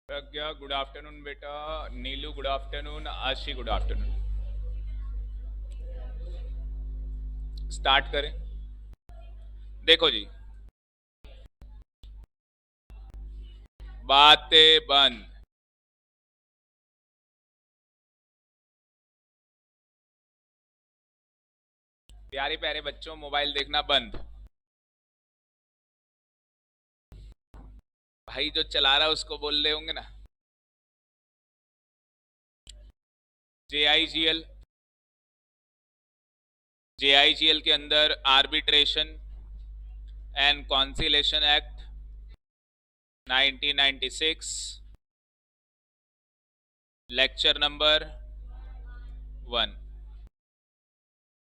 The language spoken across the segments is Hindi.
प्रज्ञा गुड आफ्टरनून बेटा। नीलू गुड आफ्टरनून। आशी गुड आफ्टरनून। स्टार्ट करें। देखो जी, बातें बंद। प्यारे प्यारे बच्चों, मोबाइल देखना बंद। भाई जो चला रहा है उसको बोल रहे होंगे ना। जेआईजीएल, जेआईजीएल के अंदर arbitration and conciliation act 1996, lecture number 1।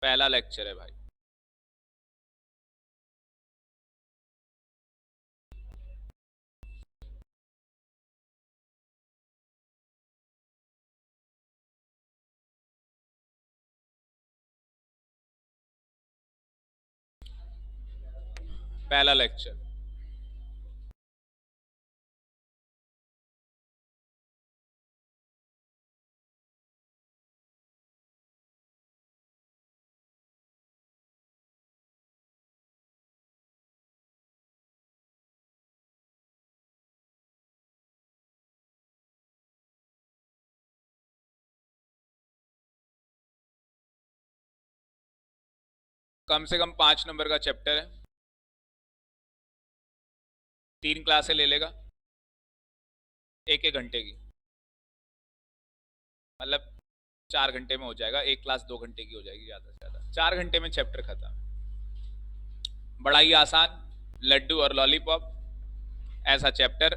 पहला लेक्चर है भाई। पहला लेक्चर। कम से कम 5 नंबर का चैप्टर है। 3 क्लासें ले लेगा, 1-1 घंटे की। मतलब 4 घंटे में हो जाएगा। एक क्लास 2 घंटे की हो जाएगी ज्यादा से ज्यादा। 4 घंटे में चैप्टर खत्म। बड़ा ही आसान, लड्डू और लॉलीपॉप ऐसा चैप्टर।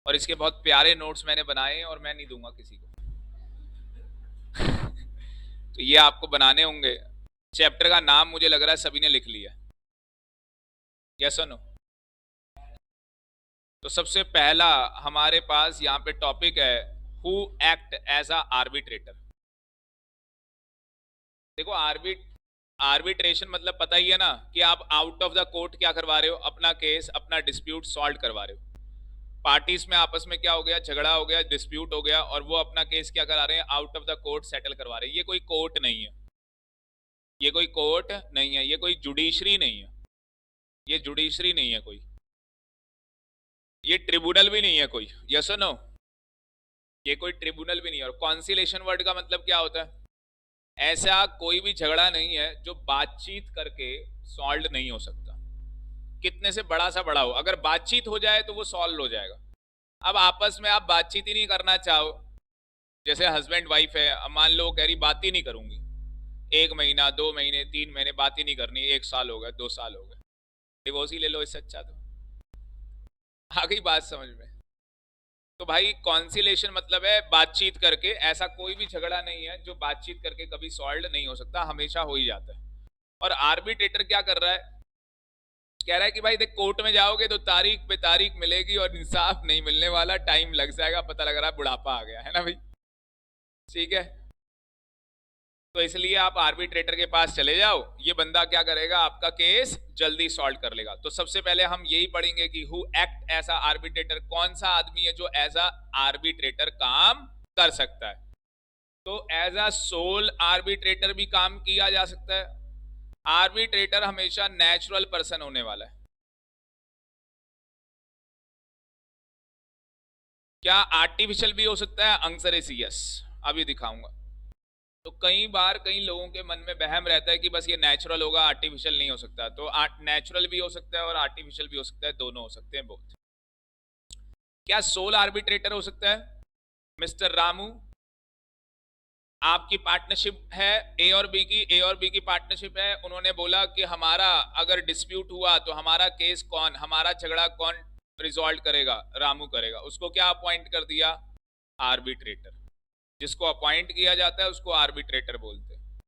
और इसके बहुत प्यारे नोट्स मैंने बनाए हैं और मैं नहीं दूंगा किसी को। तो ये आपको बनाने होंगे। चैप्टर का नाम मुझे लग रहा है सभी ने लिख लिया। यस और नो? तो सबसे पहला हमारे पास यहाँ पे टॉपिक है, who act as a arbitrator. देखो, आर्बिट्रेशन मतलब पता ही है ना कि आप आउट ऑफ द कोर्ट क्या करवा रहे हो, अपना केस, अपना डिस्प्यूट सॉल्व करवा रहे हो। पार्टीज में आपस में क्या हो गया, झगड़ा हो गया, डिस्प्यूट हो गया, और वो अपना केस क्या करा रहे हैं, out of the court settle करवा रहे हैं। ये कोई कोर्ट नहीं है, ये कोई कोर्ट नहीं है, ये कोई जुडिशरी नहीं है, ये जुडिशरी नहीं है कोई, ये ट्रिब्यूनल भी नहीं है कोई। यस और नो? ये कोई ट्रिब्यूनल भी नहीं है। और कॉन्सिलेशन वर्ड का मतलब क्या होता है? ऐसा कोई भी झगड़ा नहीं है जो बातचीत करके सॉल्व नहीं हो सकता। कितने से बड़ा सा बड़ा हो, अगर बातचीत हो जाए तो वो सॉल्व हो जाएगा। अब आपस में आप बातचीत ही नहीं करना चाहो, जैसे हस्बैंड वाइफ है, अब मान लो कह रही बात ही नहीं करूंगी, 1 महीना, 2 महीने, 3 महीने बात ही नहीं करनी, 1 साल हो गया, 2 साल हो गए, डिवोर्स ही ले लो, इससे अच्छा। तो आ गई बात समझ में? तो भाई कॉन्सिलेशन मतलब है बातचीत करके। ऐसा कोई भी झगड़ा नहीं है जो बातचीत करके कभी सॉल्व नहीं हो सकता, हमेशा हो ही जाता है। और आर्बिट्रेटर क्या कर रहा है, कह रहा है कि भाई देख, कोर्ट में जाओगे तो तारीख पे तारीख मिलेगी और इंसाफ नहीं मिलने वाला, टाइम लग जाएगा, पता लग रहा है बुढ़ापा आ गया है ना भाई। ठीक है, तो इसलिए आप आर्बिट्रेटर के पास चले जाओ, ये बंदा क्या करेगा, आपका केस जल्दी सॉल्व कर लेगा। तो सबसे पहले हम यही पढ़ेंगे कि who act as a arbitrator, कौन सा आदमी है जो एज अ आर्बिट्रेटर काम कर सकता है। तो एज अ सोल आर्बिट्रेटर भी काम किया जा सकता है। आर्बिट्रेटर हमेशा नेचुरल पर्सन होने वाला है। क्या आर्टिफिशियल भी हो सकता है? आंसर इज यस, अभी दिखाऊंगा। तो कई बार कई लोगों के मन में वहम रहता है कि बस ये नेचुरल होगा, आर्टिफिशियल नहीं हो सकता। तो नेचुरल भी हो सकता है और आर्टिफिशियल भी हो सकता है, दोनों हो सकते हैं, बोथ। क्या सोल आर्बिट्रेटर हो सकता है? मिस्टर रामू, आपकी पार्टनरशिप है ए और बी की, ए और बी की पार्टनरशिप है। उन्होंने बोला कि हमारा अगर डिस्प्यूट हुआ तो हमारा केस कौन, हमारा झगड़ा कौन रिजॉल्व करेगा? रामू करेगा। उसको क्या अपॉइंट कर दिया? आर्बिट्रेटर। जिसको अपॉइंट किया जाता है उसको आर्बिट्रेटर बोलते हैं।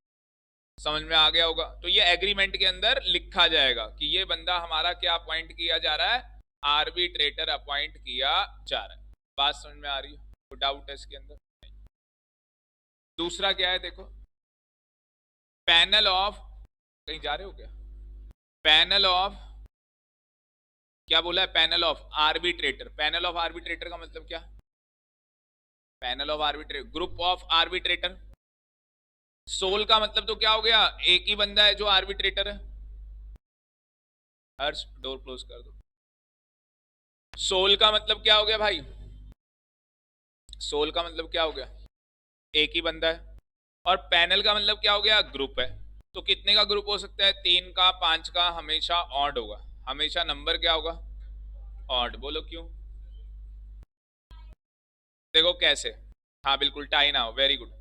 समझ में आ गया होगा? तो ये एग्रीमेंट के अंदर लिखा जाएगा कि ये बंदा हमारा क्या अपॉइंट किया जा रहा है, आर्बिट्रेटर अपॉइंट किया जा रहा है। बात समझ में आ रही है? कोई डाउट है इसके अंदर? दूसरा क्या है, देखो, पैनल ऑफ, कहीं जा रहे हो क्या? पैनल ऑफ क्या बोला है? Panel of arbitrator. Panel of arbitrator का मतलब क्या? Panel of arbitrator, group of arbitrator. Sole का मतलब तो क्या हो गया? एक ही बंदा है जो आर्बिट्रेटर है। हर्ष डोर क्लोज कर दो। सोल का मतलब क्या हो गया भाई? सोल का मतलब क्या हो गया? एक ही बंदा है। और पैनल का मतलब क्या हो गया? ग्रुप है। तो कितने का ग्रुप हो सकता है? 3 का, 5 का, हमेशा ऑड होगा। हमेशा नंबर क्या होगा? ऑड। बोलो क्यों? देखो कैसे। हाँ बिल्कुल, टाई ना हो। Very good.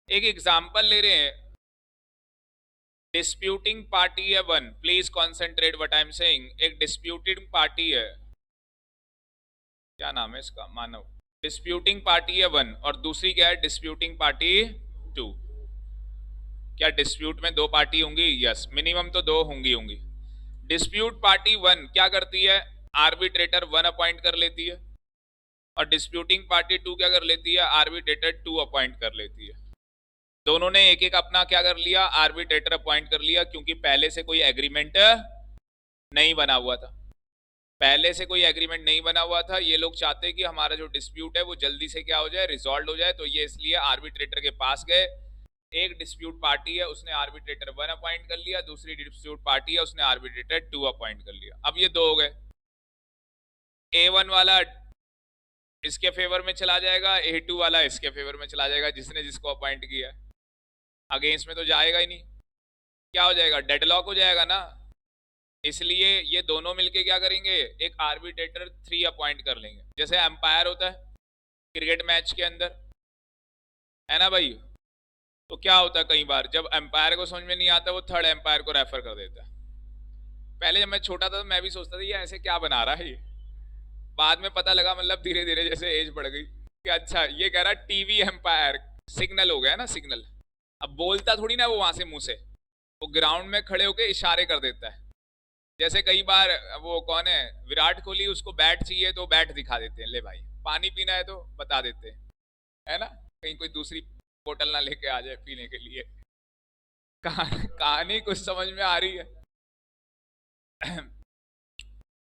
एक एग्जांपल ले रहे हैं। डिस्प्यूटिंग पार्टी है 1, please concentrate what I am saying. एक डिस्प्यूटिंग पार्टी है, क्या नाम है इसका? मानव। डिस्प्यूटिंग पार्टी है 1 और दूसरी क्या है? Disputing party 2। क्या डिस्प्यूट में 2 पार्टी होंगी? यस, मिनिमम तो 2 होंगी। डिस्प्यूट पार्टी 1 क्या करती है? आर्बिट्रेटर 1 अपॉइंट कर लेती है और डिस्प्यूटिंग पार्टी 2 क्या कर लेती है? आर्बिट्रेटर 2 अपॉइंट कर लेती है। दोनों ने एक एक अपना क्या कर लिया? आर्बिट्रेटर अपॉइंट कर लिया, क्योंकि पहले से कोई एग्रीमेंट नहीं बना हुआ था। पहले से कोई एग्रीमेंट नहीं बना हुआ था। ये लोग चाहते हैं कि हमारा जो डिस्प्यूट है वो जल्दी से क्या हो जाए? रिजॉल्व हो जाए। तो ये इसलिए आर्बिट्रेटर के पास गए। एक डिस्प्यूट पार्टी है, उसने आर्बिट्रेटर 1 अपॉइंट कर लिया। दूसरी डिस्प्यूट पार्टी है, उसने आर्बिट्रेटर 2 अपॉइंट कर लिया। अब ये 2 हो गए। A1 वाला इसके फेवर में चला जाएगा, A2 वाला इसके फेवर में चला जाएगा, जिसने जिसको अपॉइंट किया है। अगेंस्ट में तो जाएगा ही नहीं। क्या हो जाएगा? डेडलॉक हो जाएगा ना। इसलिए ये दोनों मिलके क्या करेंगे? एक आर्बिट्रेटर 3 अपॉइंट कर लेंगे। जैसे एम्पायर होता है क्रिकेट मैच के अंदर, है ना भाई? तो क्या होता है, कई बार जब एम्पायर को समझ में नहीं आता, वो थर्ड एम्पायर को रेफर कर देता है। पहले जब मैं छोटा था तो मैं भी सोचता था ये ऐसे क्या बना रहा है ये। बाद में पता लगा, मतलब धीरे धीरे जैसे एज बढ़ गई, कि अच्छा ये कह रहा टीवी एम्पायर, सिग्नल हो गया ना, सिग्नल। अब बोलता थोड़ी ना वो वहां से मुंह से, वो ग्राउंड में खड़े होके इशारे कर देता है। जैसे कई बार वो कौन है, विराट कोहली, उसको बैट चाहिए तो बैट दिखा देते हैं, ले भाई। पानी पीना है तो बता देते हैं, है ना? कहीं कोई दूसरी बोतल ना लेके आ जाए पीने के लिए। कहानी कुछ समझ में आ रही है?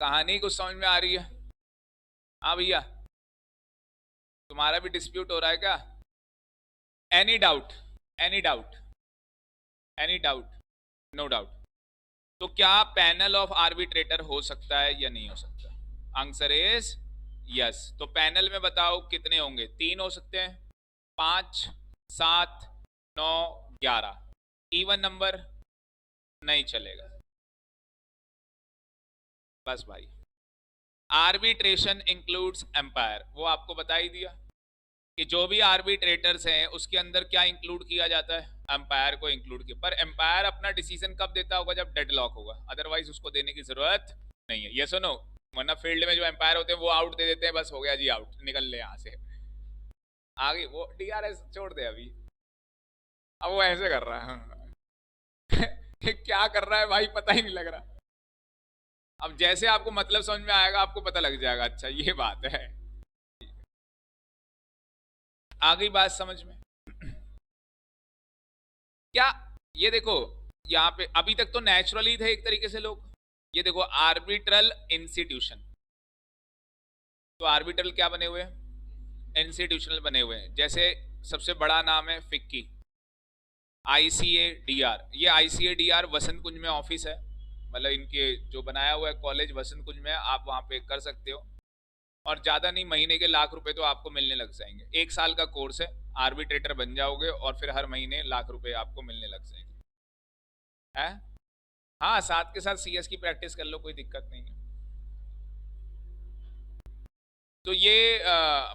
कहानी कुछ समझ में आ रही है? हाँ भैया, तुम्हारा भी डिस्प्यूट हो रहा है क्या? Any doubt? Any doubt? Any doubt? No doubt. तो क्या पैनल ऑफ आर्बिट्रेटर हो सकता है या नहीं हो सकता? Answer is yes. तो पैनल में बताओ कितने होंगे? 3 हो सकते हैं, 5, 7, 9, 11। इवन नंबर नहीं चलेगा। बस भाई, आर्बिट्रेशन इंक्लूड्स एम्पायर, वो आपको बता ही दिया कि जो भी आर्बिट्रेटर्स हैं उसके अंदर क्या इंक्लूड किया जाता है? एम्पायर को इंक्लूड किया। पर एम्पायर अपना डिसीजन कब देता होगा? जब डेडलॉक होगा, अदरवाइज उसको देने की जरूरत नहीं है। ये सुनो, वरना फील्ड में जो एम्पायर होते हैं वो आउट दे देते हैं, बस हो गया जी आउट, निकल ले यहाँ से। आगे वो DRS छोड़ दे अभी। अब वो ऐसे कर रहा है। क्या कर रहा है भाई, पता ही नहीं लग रहा। अब जैसे आपको मतलब समझ में आएगा, आपको पता लग जाएगा, अच्छा ये बात है। आ गई बात समझ में? क्या ये देखो, यहाँ पे अभी तक तो नेचुरली थे एक तरीके से लोग। ये देखो, आर्बिट्रल इंस्टीट्यूशन। तो आर्बिट्रल क्या बने हुए हैं? इंस्टीट्यूशनल बने हुए हैं। जैसे सबसे बड़ा नाम है फिक्की, ICADR। ये ICADR वसंत कुंज में ऑफिस है, मतलब इनके जो बनाया हुआ है कॉलेज वसंत कुंज में, आप वहां पे कर सकते हो। और ज्यादा नहीं, महीने के लाख रुपए तो आपको मिलने लग जाएंगे। 1 साल का कोर्स है, आर्बिट्रेटर बन जाओगे और फिर हर महीने लाख रुपए आपको मिलने लग जाएंगे। है? हाँ, साथ के साथ CS की प्रैक्टिस कर लो, कोई दिक्कत नहीं है। तो ये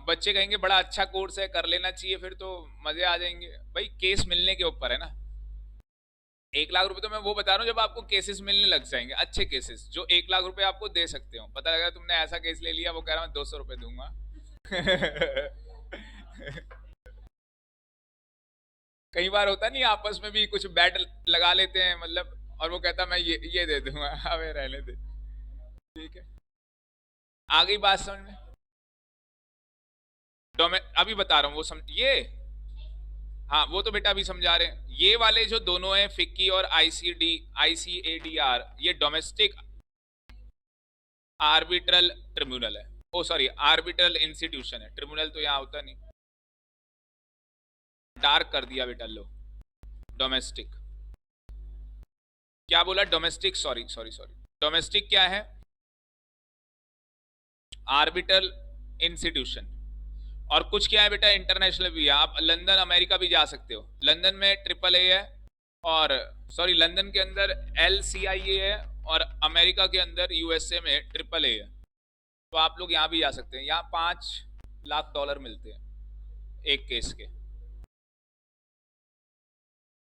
बच्चे कहेंगे बड़ा अच्छा कोर्स है, कर लेना चाहिए, फिर तो मजे आ जाएंगे। भाई केस मिलने के ऊपर है ना। 1 लाख रुपए तो मैं वो बता रहा हूँ जब आपको केसेस मिलने लग जाएंगे, अच्छे केसेस जो 1 लाख रुपए आपको दे सकते हो। पता लगा तुमने ऐसा केस ले लिया, वो कह रहा मैं 200 रुपए दूंगा। कई बार होता नहीं, आपस में भी कुछ बैट लगा लेते हैं, मतलब, और वो कहता मैं ये दे दूंगा। हमें रहने दे, ठीक है। आ गई बात समझ में? तो मैं अभी बता रहा हूँ, वो ये, हाँ वो तो बेटा अभी समझा रहे हैं। ये वाले जो दोनों हैं, फिक्की और ICADR, ये डोमेस्टिक आर्बिट्रल ट्रिब्यूनल है, ओ सॉरी आर्बिट्रल इंस्टीट्यूशन है, ट्रिब्यूनल तो यहाँ होता नहीं, डार्क कर दिया बेटा, लो डोमेस्टिक, क्या बोला domestic, sorry sorry sorry, domestic क्या है, आर्बिट्रल इंस्टीट्यूशन। और कुछ क्या है बेटा इंटरनेशनल भी है, आप लंदन अमेरिका भी जा सकते हो, लंदन में ट्रिपल ए है, और सॉरी लंदन के अंदर LCIA है, और अमेरिका के अंदर USA में ट्रिपल ए है, तो आप लोग यहाँ भी जा सकते हैं, यहाँ $5 लाख मिलते हैं एक केस के,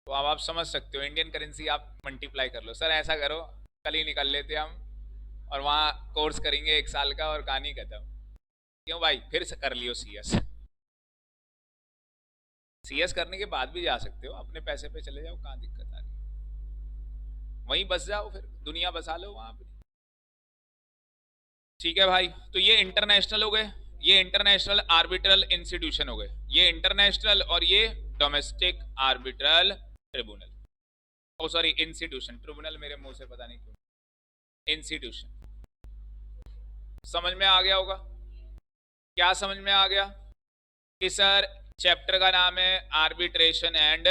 तो अब आप समझ सकते हो इंडियन करेंसी आप मल्टीप्लाई कर लो, सर ऐसा करो कल ही निकल लेते हम और वहाँ कोर्स करेंगे 1 साल का और कहानी खत्म, क्यों भाई फिर से कर लियो CS करने के बाद भी जा सकते हो, अपने पैसे पे चले जाओ, कहाँ दिक्कत आ रही है, वहीं बस जाओ, फिर दुनिया बसा लो वहां पे, ठीक है भाई। तो ये इंटरनेशनल हो गए, ये इंटरनेशनल आर्बिट्रल इंस्टीट्यूशन हो गए, ये इंटरनेशनल, और ये डोमेस्टिक आर्बिट्रल ट्रिब्यूनल, ओ सॉरी इंस्टीट्यूशन, ट्रिब्यूनल मेरे मुंह से पता नहीं क्यों, इंस्टीट्यूशन। समझ में आ गया होगा, क्या समझ में आ गया कि सर चैप्टर का नाम है आर्बिट्रेशन एंड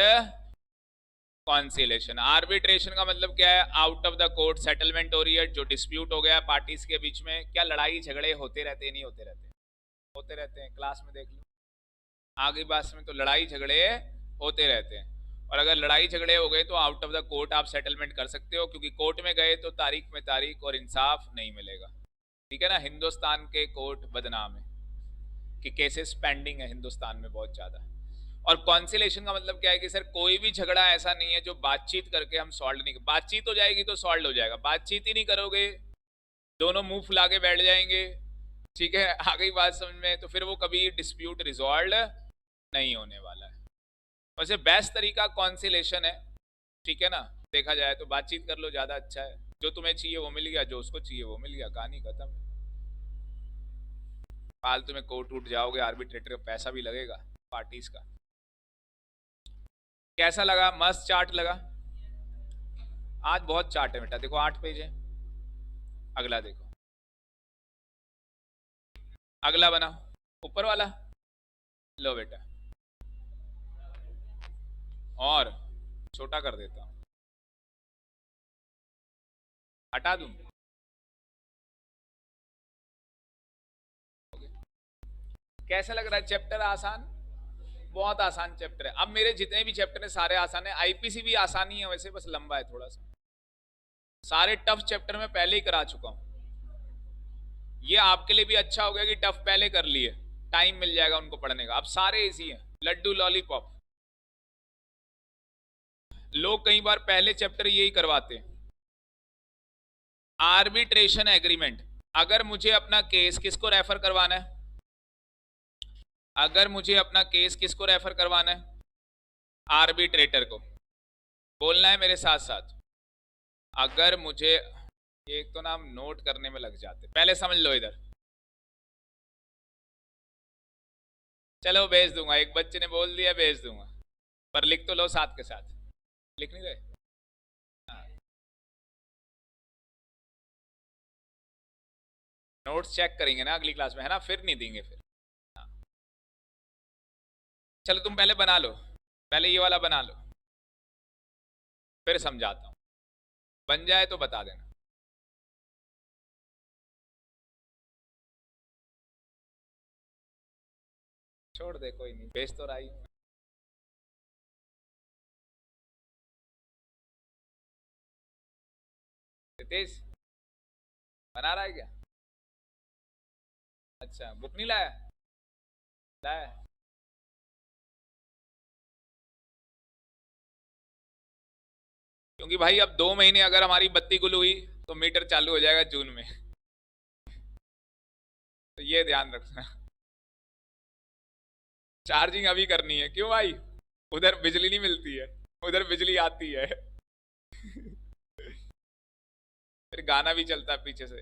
कॉन्सिलेशन। आर्बिट्रेशन का मतलब क्या है, out of the court settlement हो रही है, जो डिस्प्यूट हो गया पार्टीज के बीच में, क्या लड़ाई झगड़े होते रहते हैं, नहीं होते रहते, होते रहते हैं, क्लास में देख लो आगे बात में, तो लड़ाई झगड़े होते रहते हैं, और अगर लड़ाई झगड़े हो गए तो आउट ऑफ द कोर्ट आप सेटलमेंट कर सकते हो, क्योंकि कोर्ट में गए तो तारीख में तारीख और इंसाफ नहीं मिलेगा, ठीक है ना। हिंदुस्तान के कोर्ट बदनाम है कि केसेस पेंडिंग है हिंदुस्तान में बहुत ज्यादा। और कॉन्सिलेशन का मतलब क्या है कि सर कोई भी झगड़ा ऐसा नहीं है जो बातचीत करके हम सॉल्व नहीं, बातचीत हो जाएगी तो सॉल्व हो जाएगा, बातचीत ही नहीं करोगे दोनों मुंह फुला के बैठ जाएंगे, ठीक है, आ गई बात समझ में, तो फिर वो कभी डिस्प्यूट रिजॉल्व नहीं होने वाला है। वैसे बेस्ट तरीका कॉन्सिलेशन है, ठीक है ना, देखा जाए तो बातचीत कर लो, ज्यादा अच्छा है, जो तुम्हें चाहिए वो मिल गया, जो उसको चाहिए वो मिल गया, कहानी खत्म है। फालतू में कोर्ट उठ जाओगे, आर्बिट्रेटर का पैसा भी लगेगा पार्टीज का। कैसा लगा, मस्त चार्ट लगा, आज बहुत चार्ट है बेटा, देखो 8 पेज है, अगला देखो, अगला बना ऊपर वाला, लो बेटा, और छोटा कर देता हूं, हटा दूं, कैसा लग रहा है चैप्टर, आसान, बहुत आसान चैप्टर है, अब मेरे जितने भी चैप्टर है सारे आसान है, IPC भी आसानी है वैसे, बस लंबा है थोड़ा सा, सारे टफ चैप्टर में पहले ही करा चुका हूं, ये आपके लिए भी अच्छा हो गया कि टफ पहले कर लिए, टाइम मिल जाएगा उनको पढ़ने का, अब सारे इजी हैं, लड्डू लॉलीपॉप। लोग कई बार पहले चैप्टर यही करवाते हैं, आर्बिट्रेशन एग्रीमेंट, अगर मुझे अपना केस किसको रेफर करवाना है, अगर मुझे अपना केस किसको रेफर करवाना है, आर्बिट्रेटर को, बोलना है मेरे साथ साथ, अगर मुझे, एक तो नाम नोट करने में लग जाते, पहले समझ लो इधर, चलो भेज दूंगा, एक बच्चे ने बोल दिया भेज दूंगा, पर लिख तो लो साथ के साथ, लिख नहीं रहे, हाँ। नोट्स चेक करेंगे ना अगली क्लास में, है ना, फिर नहीं देंगे फिर, हाँ। चलो तुम पहले बना लो, पहले ये वाला बना लो, फिर समझाता हूं, बन जाए तो बता देना। छोड़ दे कोई नहीं, भेज तो रही हूं, रितेश बना रहा है क्या, अच्छा बुक नहीं लाया, लाया, क्योंकि भाई अब 2 महीने अगर हमारी बत्ती गुल हुई तो मीटर चालू हो जाएगा जून में, तो ये ध्यान रखना, चार्जिंग अभी करनी है, क्यों भाई, उधर बिजली नहीं मिलती है, उधर बिजली आती है फिर गाना भी चलता है पीछे से,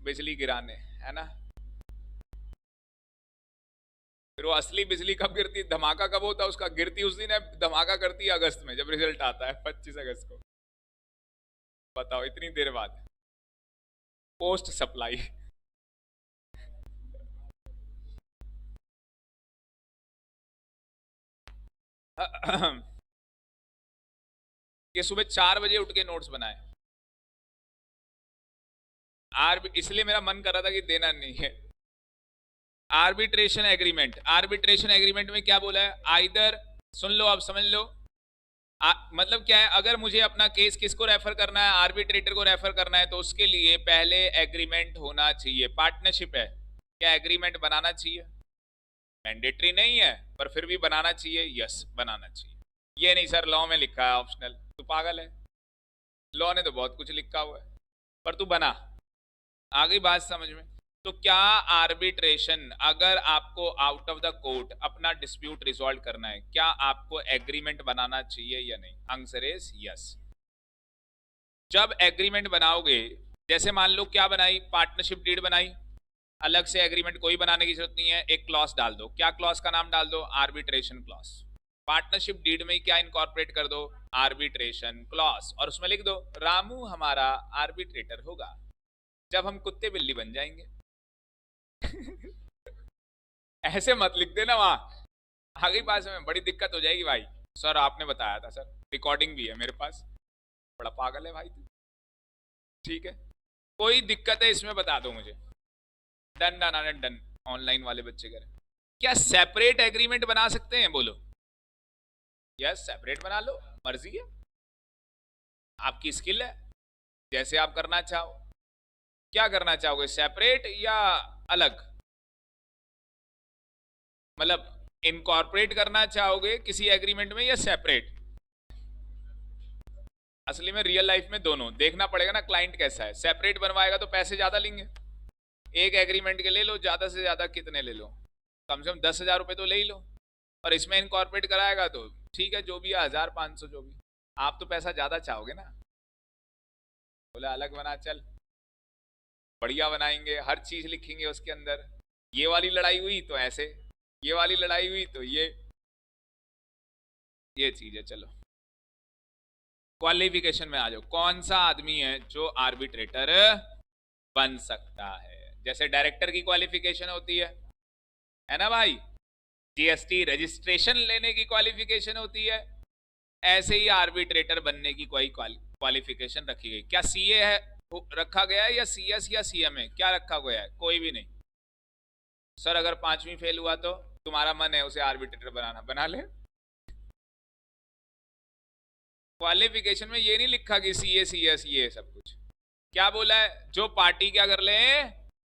बिजली गिराने, है ना, फिर वो असली बिजली कब गिरती, धमाका कब होता है उसका, गिरती उस दिन है, धमाका करती है अगस्त में जब रिजल्ट आता है 25 अगस्त को, बताओ इतनी देर बाद, पोस्ट सप्लाई। कि सुबह 4 बजे उठ के नोट्स बनाए। इसलिए मेरा मन कर रहा था कि देना नहीं है। आर्बिट्रेशन एग्रीमेंट, आर्बिट्रेशन एग्रीमेंट में क्या बोला है, आइदर, सुन लो अब समझ लो, मतलब क्या है, अगर मुझे अपना केस किसको रेफर करना है, आर्बिट्रेटर को रेफर करना है, तो उसके लिए पहले एग्रीमेंट होना चाहिए। पार्टनरशिप है, क्या एग्रीमेंट बनाना चाहिए? मैंडेटरी नहीं है पर फिर भी बनाना चाहिए, यस बनाना चाहिए। ये नहीं सर लॉ में लिखा है ऑप्शनल, तू पागल है, लॉ ने तो बहुत कुछ लिखा हुआ है, पर तू बना। आ गई बात समझ में? तो क्या आर्बिट्रेशन, अगर आपको आउट ऑफ द कोर्ट अपना डिस्प्यूट रिजॉल्व करना है, क्या आपको एग्रीमेंट बनाना चाहिए या नहीं? Answer is yes. जब एग्रीमेंट बनाओगे, जैसे मान लो क्या बनाई, पार्टनरशिप डीड बनाई, अलग से एग्रीमेंट कोई बनाने की जरूरत नहीं है, एक क्लॉज डाल दो। क्या क्लॉज का नाम डाल दो? Arbitration clause. पार्टनरशिप डीड में क्या इनकॉर्पोरेट कर दो? Arbitration clause. और उसमें लिख दो रामू हमारा आर्बिट्रेटर होगा जब हम कुत्ते बिल्ली बन जाएंगे। ऐसे मत लिख देना वहां, आगे पास में बड़ी दिक्कत हो जाएगी भाई। सर आपने बताया था सर, रिकॉर्डिंग भी है मेरे पास। बड़ा पागल है भाई तू। ठीक है, कोई दिक्कत है इसमें बता दो मुझे। Done done done. ऑनलाइन वाले बच्चे करें, क्या सेपरेट एग्रीमेंट बना सकते हैं? बोलो यस, सेपरेट बना लो, मर्जी है, आपकी स्किल है, जैसे आप करना चाहो। क्या करना चाहोगे, सेपरेट या अलग? मतलब इनकॉर्पोरेट करना चाहोगे किसी एग्रीमेंट में या सेपरेट? असली में रियल लाइफ में दोनों देखना पड़ेगा ना, क्लाइंट कैसा है। सेपरेट बनवाएगा तो पैसे ज्यादा लेंगे, एक एग्रीमेंट के ले लो, ज्यादा से ज्यादा कितने ले लो, कम से कम 10,000 रुपए तो ले ही लो। और इसमें इनकॉर्पोरेट कराएगा तो ठीक है, जो भी है 1,500 जो भी। आप तो पैसा ज्यादा चाहोगे ना, बोला अलग बना, चल बढ़िया बनाएंगे, हर चीज लिखेंगे उसके अंदर। ये वाली लड़ाई हुई तो ऐसे, ये वाली लड़ाई हुई तो ये चीज है। चलो क्वालिफिकेशन में आ जाओ, कौन सा आदमी है जो आर्बिट्रेटर बन सकता है? जैसे डायरेक्टर की क्वालिफिकेशन होती है ना भाई, जीएसटी रजिस्ट्रेशन लेने की क्वालिफिकेशन होती है, ऐसे ही आर्बिट्रेटर बनने की कोई क्वालिफिकेशन रखी गई। क्या सीए है रखा गया है, या सीएस या सीएमए, क्या रखा गया है? कोई भी नहीं। सर अगर 5वीं फेल हुआ तो तुम्हारा मन है उसे आर्बिट्रेटर बनाना, बना ले। क्वालिफिकेशन में ये नहीं लिखा कि सीए सीएस ये सब कुछ। क्या बोला है, जो पार्टी क्या कर ले,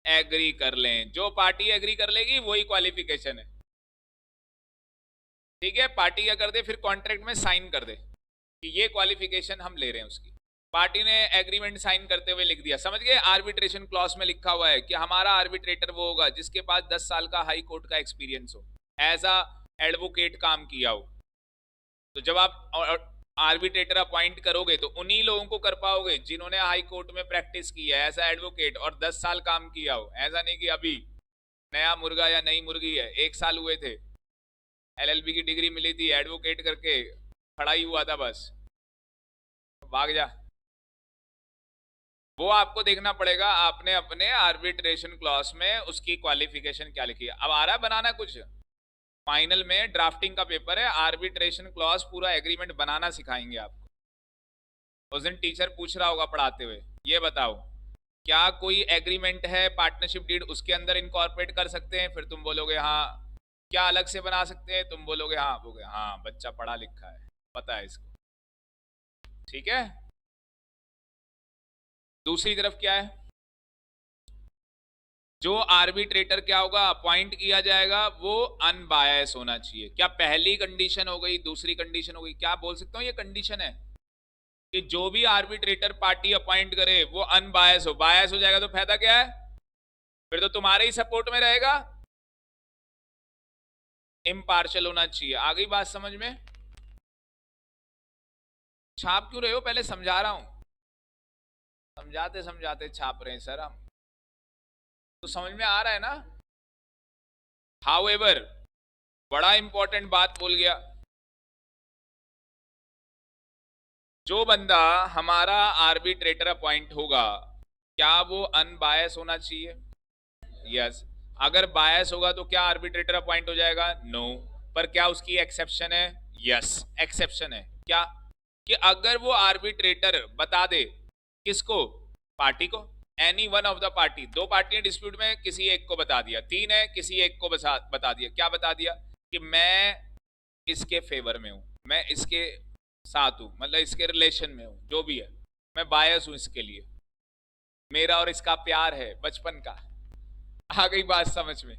एग्री कर लें, जो पार्टी एग्री कर लेगी वही क्वालिफिकेशन है। ठीक है, पार्टी क्या कर दे, फिर कॉन्ट्रैक्ट में साइन कर दे कि ये क्वालिफिकेशन हम ले रहे हैं उसकी। पार्टी ने एग्रीमेंट साइन करते हुए लिख दिया, समझ गए? आर्बिट्रेशन क्लॉज में लिखा हुआ है कि हमारा आर्बिट्रेटर वो होगा जिसके पास 10 साल का हाई कोर्ट का एक्सपीरियंस हो, एज अ एडवोकेट काम किया हो। तो जब आप आर्बिट्रेटर अपॉइंट करोगे तो उन्हीं लोगों को कर पाओगे जिन्होंने हाई कोर्ट में प्रैक्टिस की है एज अ एडवोकेट और 10 साल काम किया हो। ऐसा नहीं कि अभी नया मुर्गा या नई मुर्गी है, 1 साल हुए थे, एलएलबी की डिग्री मिली थी, एडवोकेट करके खड़ा ही हुआ था, बस भाग जा। वो आपको देखना पड़ेगा आपने अपने आर्बिट्रेशन क्लॉज में उसकी क्वालिफिकेशन क्या लिखी है। अब आ रहा है बनाना कुछ, फाइनल में ड्राफ्टिंग का पेपर है, आर्बिट्रेशन क्लॉज पूरा एग्रीमेंट बनाना सिखाएंगे आपको। उस दिन टीचर पूछ रहा होगा पढ़ाते हुए, ये बताओ क्या कोई एग्रीमेंट है पार्टनरशिप डीड उसके अंदर इनकॉर्पोरेट कर सकते हैं? फिर तुम बोलोगे हाँ। क्या अलग से बना सकते हैं? तुम बोलोगे हाँ। बोलोगे हाँ, बच्चा पढ़ा लिखा है, पता है इसको। ठीक है, दूसरी तरफ क्या है, जो आर्बिट्रेटर क्या होगा, अपॉइंट किया जाएगा, वो अनबायस होना चाहिए। क्या पहली कंडीशन हो गई, दूसरी कंडीशन हो गई, क्या बोल सकता हूं ये कंडीशन है कि जो भी आर्बिट्रेटर पार्टी अपॉइंट करे वो अनबायस हो। बायस हो जाएगा तो फायदा क्या है, फिर तो तुम्हारे ही सपोर्ट में रहेगा। इम्पार्शियल होना चाहिए। आ गई बात समझ में? छाप क्यों रहे हो, पहले समझा रहा हूं। समझाते समझाते छाप रहे हैं सर हम, तो समझ में आ रहा है ना? हाउएवर बड़ा इंपॉर्टेंट बात बोल गया, जो बंदा हमारा आर्बिट्रेटर अपॉइंट होगा, क्या वो अनबायस होना चाहिए? यस। अगर बायस होगा तो क्या आर्बिट्रेटर अपॉइंट हो जाएगा? नो। पर क्या उसकी एक्सेप्शन है? यस, एक्सेप्शन है। क्या? कि अगर वो आर्बिट्रेटर बता दे किसको? पार्टी को, any one of the party. दो पार्टियां डिस्प्यूट में, किसी एक को बता दिया। तीन है, किसी एक को बता दिया। क्या बता दिया? कि मैं इसके फेवर में हूं, मैं इसके साथ हूं, मतलब इसके रिलेशन में हूं, जो भी है, मैं बायस हूं इसके लिए, मेरा और इसका प्यार है बचपन का। आ गई बात समझ में?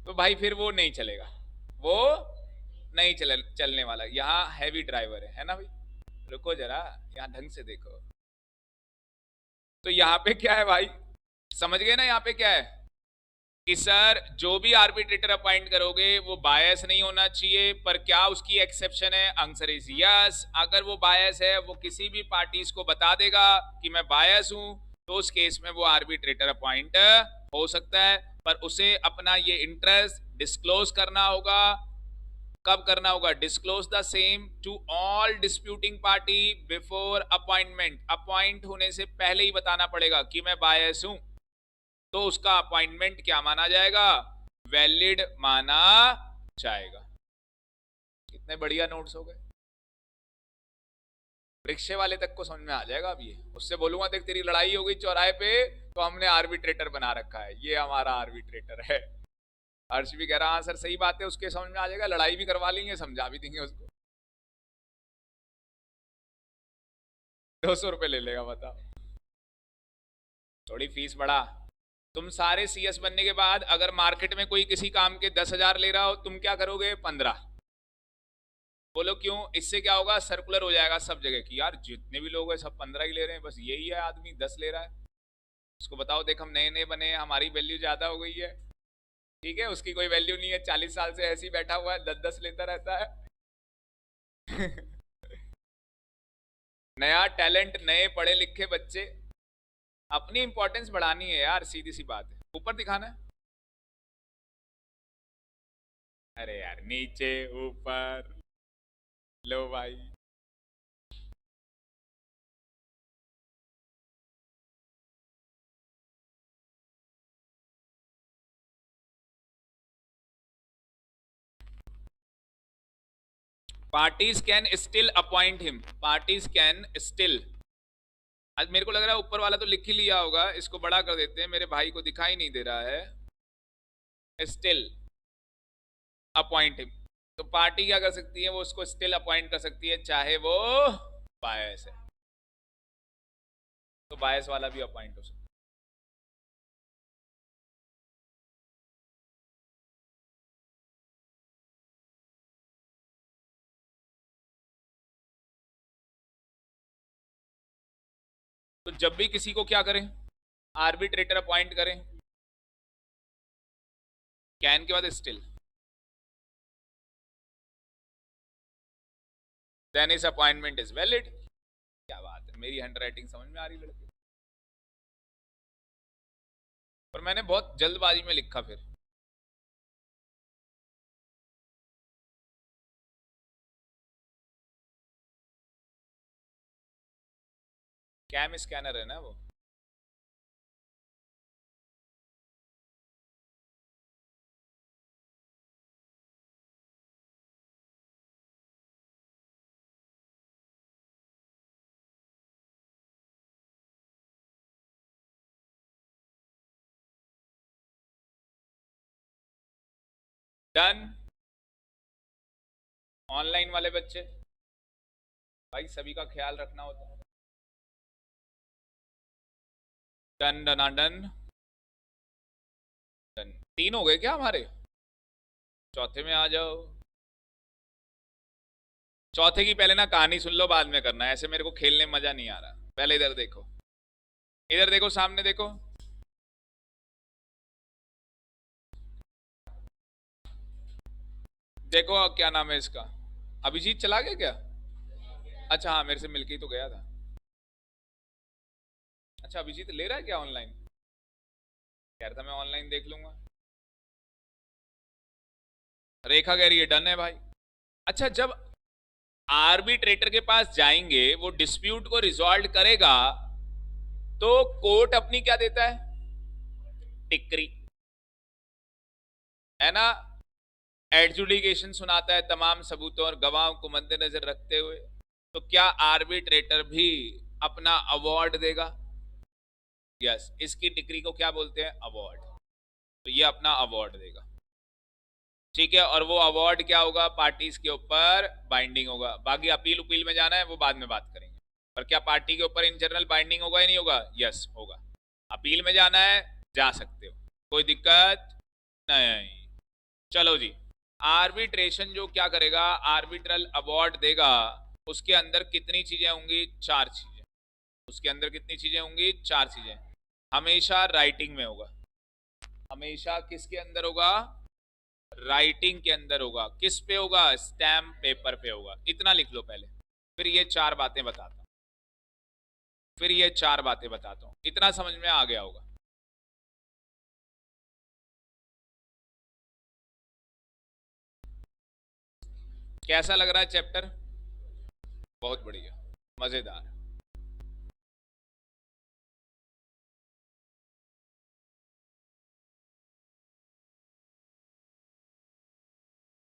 तो भाई फिर वो नहीं चलेगा, वो नहीं चलने वाला। यहाँ हैवी ड्राइवर है ना भाई? रुको जरा, यहाँ ढंग से देखो। तो यहाँ पे क्या है भाई, समझ गए ना? यहाँ पे क्या है कि सर जो भी आर्बिट्रेटर अपॉइंट करोगे वो बायस नहीं होना चाहिए, पर क्या उसकी एक्सेप्शन है? Answer is yes. अगर वो बायस है, वो किसी भी पार्टीज को बता देगा कि मैं बायस हूं, तो उस केस में वो आर्बिट्रेटर अपॉइंट हो सकता है, पर उसे अपना ये इंटरेस्ट डिस्क्लोज करना होगा। कब करना होगा? Disclose the same to all disputing party before appointment. Appoint होने से पहले ही बताना पड़ेगा कि मैं बायस हूं, तो उसका अपॉइंटमेंट क्या माना जाएगा? वैलिड माना जाएगा। कितने बढ़िया नोट्स हो गए। रिक्शे वाले तक को समझ में आ जाएगा। अब ये उससे बोलूंगा, देख तेरी लड़ाई हो गई चौराहे पे, तो हमने आर्बिट्रेटर बना रखा है, ये हमारा आर्बिट्रेटर है। अर्श भी कह रहा हाँ सर सही बात है, उसके समझ में आ जाएगा, लड़ाई भी करवा लेंगे, समझा भी देंगे उसको। 200 रुपये ले लेगा, बताओ। थोड़ी फीस बढ़ा। तुम सारे सीएस बनने के बाद अगर मार्केट में कोई किसी काम के 10,000 ले रहा हो, तुम क्या करोगे? 15। बोलो क्यों? इससे क्या होगा? सर्कुलर हो जाएगा सब जगह कि यार जितने भी लोग हैं सब 15 ही ले रहे हैं, बस यही है आदमी 10 ले रहा है। उसको बताओ देख हम नए नए बने हैं, हमारी वैल्यू ज्यादा हो गई है। ठीक है, उसकी कोई वैल्यू नहीं है, 40 साल से ऐसे ही बैठा हुआ है, 10-10 लेता रहता है। नया टैलेंट, नए पढ़े लिखे बच्चे। अपनी इंपॉर्टेंस बढ़ानी है यार, सीधी सी बात है। ऊपर दिखाना है। अरे यार नीचे ऊपर लो भाई। Parties can still appoint him. Parties can still, आज मेरे को लग रहा है ऊपर वाला तो लिख ही लिया होगा, इसको बड़ा कर देते हैं, मेरे भाई को दिखाई नहीं दे रहा है। Still appoint him. तो पार्टी क्या कर सकती है? वो उसको स्टिल अपॉइंट कर सकती है, चाहे वो बायस है, तो बायस वाला भी अपॉइंट हो सकता है। तो जब भी किसी को क्या करें? आर्बिट्रेटर अपॉइंट करें, कैन के बाद स्टिल, देन इस अपॉइंटमेंट इज वैलिड। क्या बात है, मेरी हैंडराइटिंग समझ में आ रही लड़के? पर मैंने बहुत जल्दबाजी में लिखा फिर। कैम स्कैनर है ना वो। डन। ऑनलाइन वाले बच्चे भाई सभी का ख्याल रखना होता है। Done done done done. 3 हो गए क्या हमारे? चौथे में आ जाओ। चौथे की पहले ना कहानी सुन लो, बाद में करना। ऐसे मेरे को खेलने में मजा नहीं आ रहा। पहले इधर देखो, इधर देखो, सामने देखो। देखो क्या नाम है इसका? अभिजीत चला गया क्या? अच्छा हाँ, मेरे से मिलके ही तो गया था। अच्छा अभिजीत ले रहा है क्या ऑनलाइन? कह रहा था मैं ऑनलाइन देख लूंगा। रेखा कह रही है डन है भाई। अच्छा, जब आर्बिट्रेटर के पास जाएंगे, वो डिस्प्यूट को रिजॉल्व करेगा, तो कोर्ट अपनी क्या देता है, टिकरी, है ना, एडजुडिकेशन सुनाता है तमाम सबूतों और गवाहों को मद्देनजर रखते हुए। तो क्या आर्बिट्रेटर भी अपना अवार्ड देगा? यस, इसकी डिग्री को क्या बोलते हैं, अवार्ड। तो ये अपना अवार्ड देगा, ठीक है। और वो अवार्ड क्या होगा, पार्टीज के ऊपर बाइंडिंग होगा। बाकी अपील में जाना है वो बाद में बात करेंगे, पर क्या पार्टी के ऊपर इन जनरल बाइंडिंग होगा या नहीं होगा? यस होगा। अपील में जाना है, जा सकते हो, कोई दिक्कत नहीं। चलो जी, आर्बिट्रेशन जो क्या करेगा, आर्बिट्रल अवार्ड देगा, उसके अंदर कितनी चीजें होंगी, 4 चीजें। उसके अंदर कितनी चीजें होंगी, 4 चीजें। हमेशा राइटिंग में होगा, हमेशा किसके अंदर होगा, राइटिंग के अंदर होगा। किस पे होगा, स्टैम्प पेपर पे होगा। इतना लिख लो पहले, फिर ये 4 बातें बताता हूं, फिर ये 4 बातें बताता हूं। इतना समझ में आ गया होगा। कैसा लग रहा है चैप्टर? बहुत बढ़िया, मजेदार।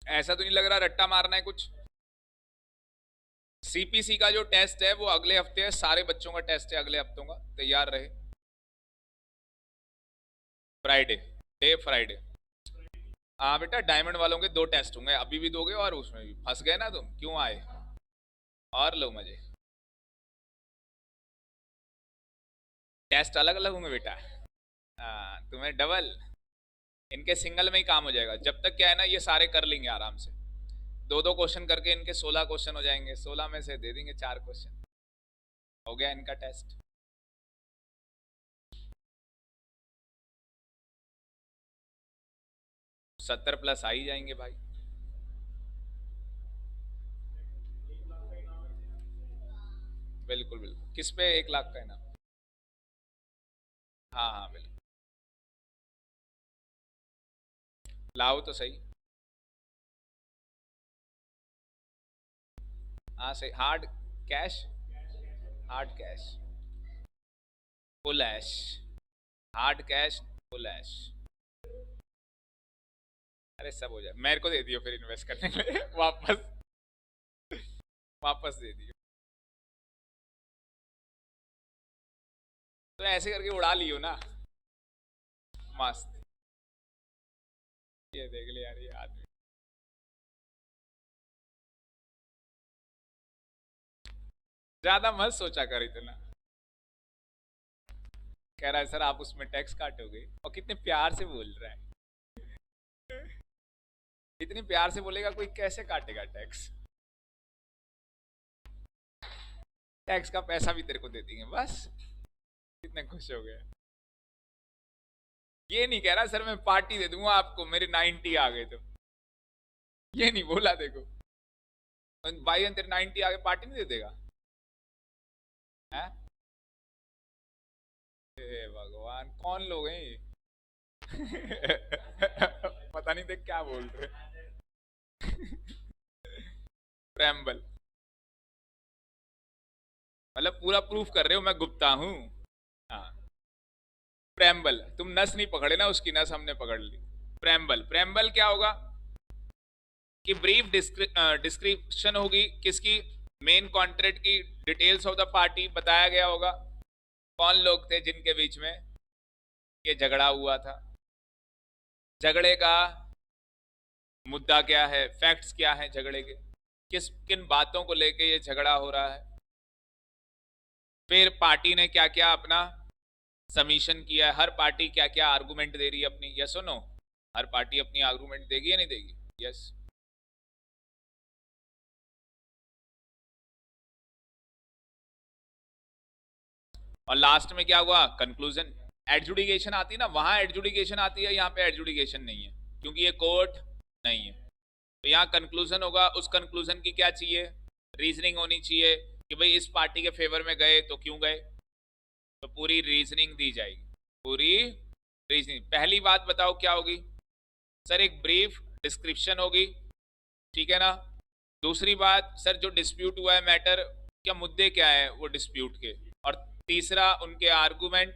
ऐसा तो नहीं लग रहा रट्टा मारना है कुछ? सीपीसी का जो टेस्ट है वो अगले हफ्ते है, सारे बच्चों का टेस्ट है अगले हफ्तों का, तैयार रहे। Friday, day Friday. हाँ बेटा, डायमंड वालों के 2 टेस्ट होंगे, अभी भी दोगे और उसमें भी फंस गए ना तुम, क्यों आए? और लो मजे, टेस्ट अलग अलग होंगे बेटा। हाँ, तुम्हें डबल, इनके सिंगल में ही काम हो जाएगा। जब तक क्या है ना, ये सारे कर लेंगे आराम से, 2-2 क्वेश्चन करके इनके 16 क्वेश्चन हो जाएंगे। 16 में से दे देंगे 4 क्वेश्चन, हो गया इनका टेस्ट। सत्तर प्लस आ ही जाएंगे भाई। बिल्कुल बिल्कुल, किस पे 1 लाख का इनाम? हाँ हाँ बिल्कुल, लाओ तो सही। हाँ सही, hard cash, hard cash, full ऐश, हार्ड कैश, फुल ऐश। अरे सब हो जाए, मेरे को दे दियो फिर इन्वेस्ट करने के लिए वापस, वापस दे दियो। तो ऐसे करके उड़ा लियो ना, मस्त। ये देख ले यार, ये आदमी ज्यादा मत सोचा कर इतना। कह रहा है सर आप उसमें टैक्स काटोगे, और कितने प्यार से बोल रहा है। इतनी प्यार से बोलेगा कोई, कैसे काटेगा टैक्स? टैक्स का पैसा भी तेरे को दे देंगे बस। कितने खुश हो गए। ये नहीं कह रहा सर मैं पार्टी दे दूंगा आपको, मेरे 90 आ गए तो, ये नहीं बोला। देखो भाई, तेरे 90 आ गए, पार्टी नहीं दे देगा है? भगवान, कौन लोग हैं ये? पता नहीं थे क्या बोल रहे। प्रेम्बल मतलब पूरा प्रूफ कर रहे हो मैं गुप्ता हूं? हाँ, प्रेम्बल, तुम नस नहीं पकड़े ना, उसकी नस हमने पकड़ ली। प्रेम्बल, प्रेम्बल क्या होगा कि ब्रीफ डिस्क्रिप्शन होगी किसकी, मेन कॉन्ट्रैक्ट की, डिटेल्स ऑफ द पार्टी बताया गया होगा, कौन लोग थे जिनके बीच में ये झगड़ा हुआ था, झगड़े का मुद्दा क्या है, फैक्ट्स क्या है झगड़े के, किस किन बातों को लेके ये झगड़ा हो रहा है, फिर पार्टी ने क्या क्या अपना सबमिशन किया है, हर पार्टी क्या क्या आर्गुमेंट दे रही है अपनी, यस और नो? हर पार्टी अपनी आर्गुमेंट देगी या नहीं देगी? यस। और लास्ट में क्या हुआ, कंक्लूजन। एडजुडिकेशन आती है ना, वहां एडजुडिकेशन आती है, यहाँ पे एडजुडिकेशन नहीं है क्योंकि ये कोर्ट नहीं है। तो यहाँ कंक्लूजन होगा, उस कंक्लूजन की क्या चाहिए, रीजनिंग होनी चाहिए कि भाई इस पार्टी के फेवर में गए तो क्यों गए, तो पूरी रीजनिंग दी जाएगी, पूरी रीजनिंग। पहली बात बताओ क्या होगी सर, एक ब्रीफ डिस्क्रिप्शन होगी, ठीक है ना। दूसरी बात सर, जो डिस्प्यूट हुआ है मैटर, क्या मुद्दे क्या है वो डिस्प्यूट के, और तीसरा उनके आर्गुमेंट,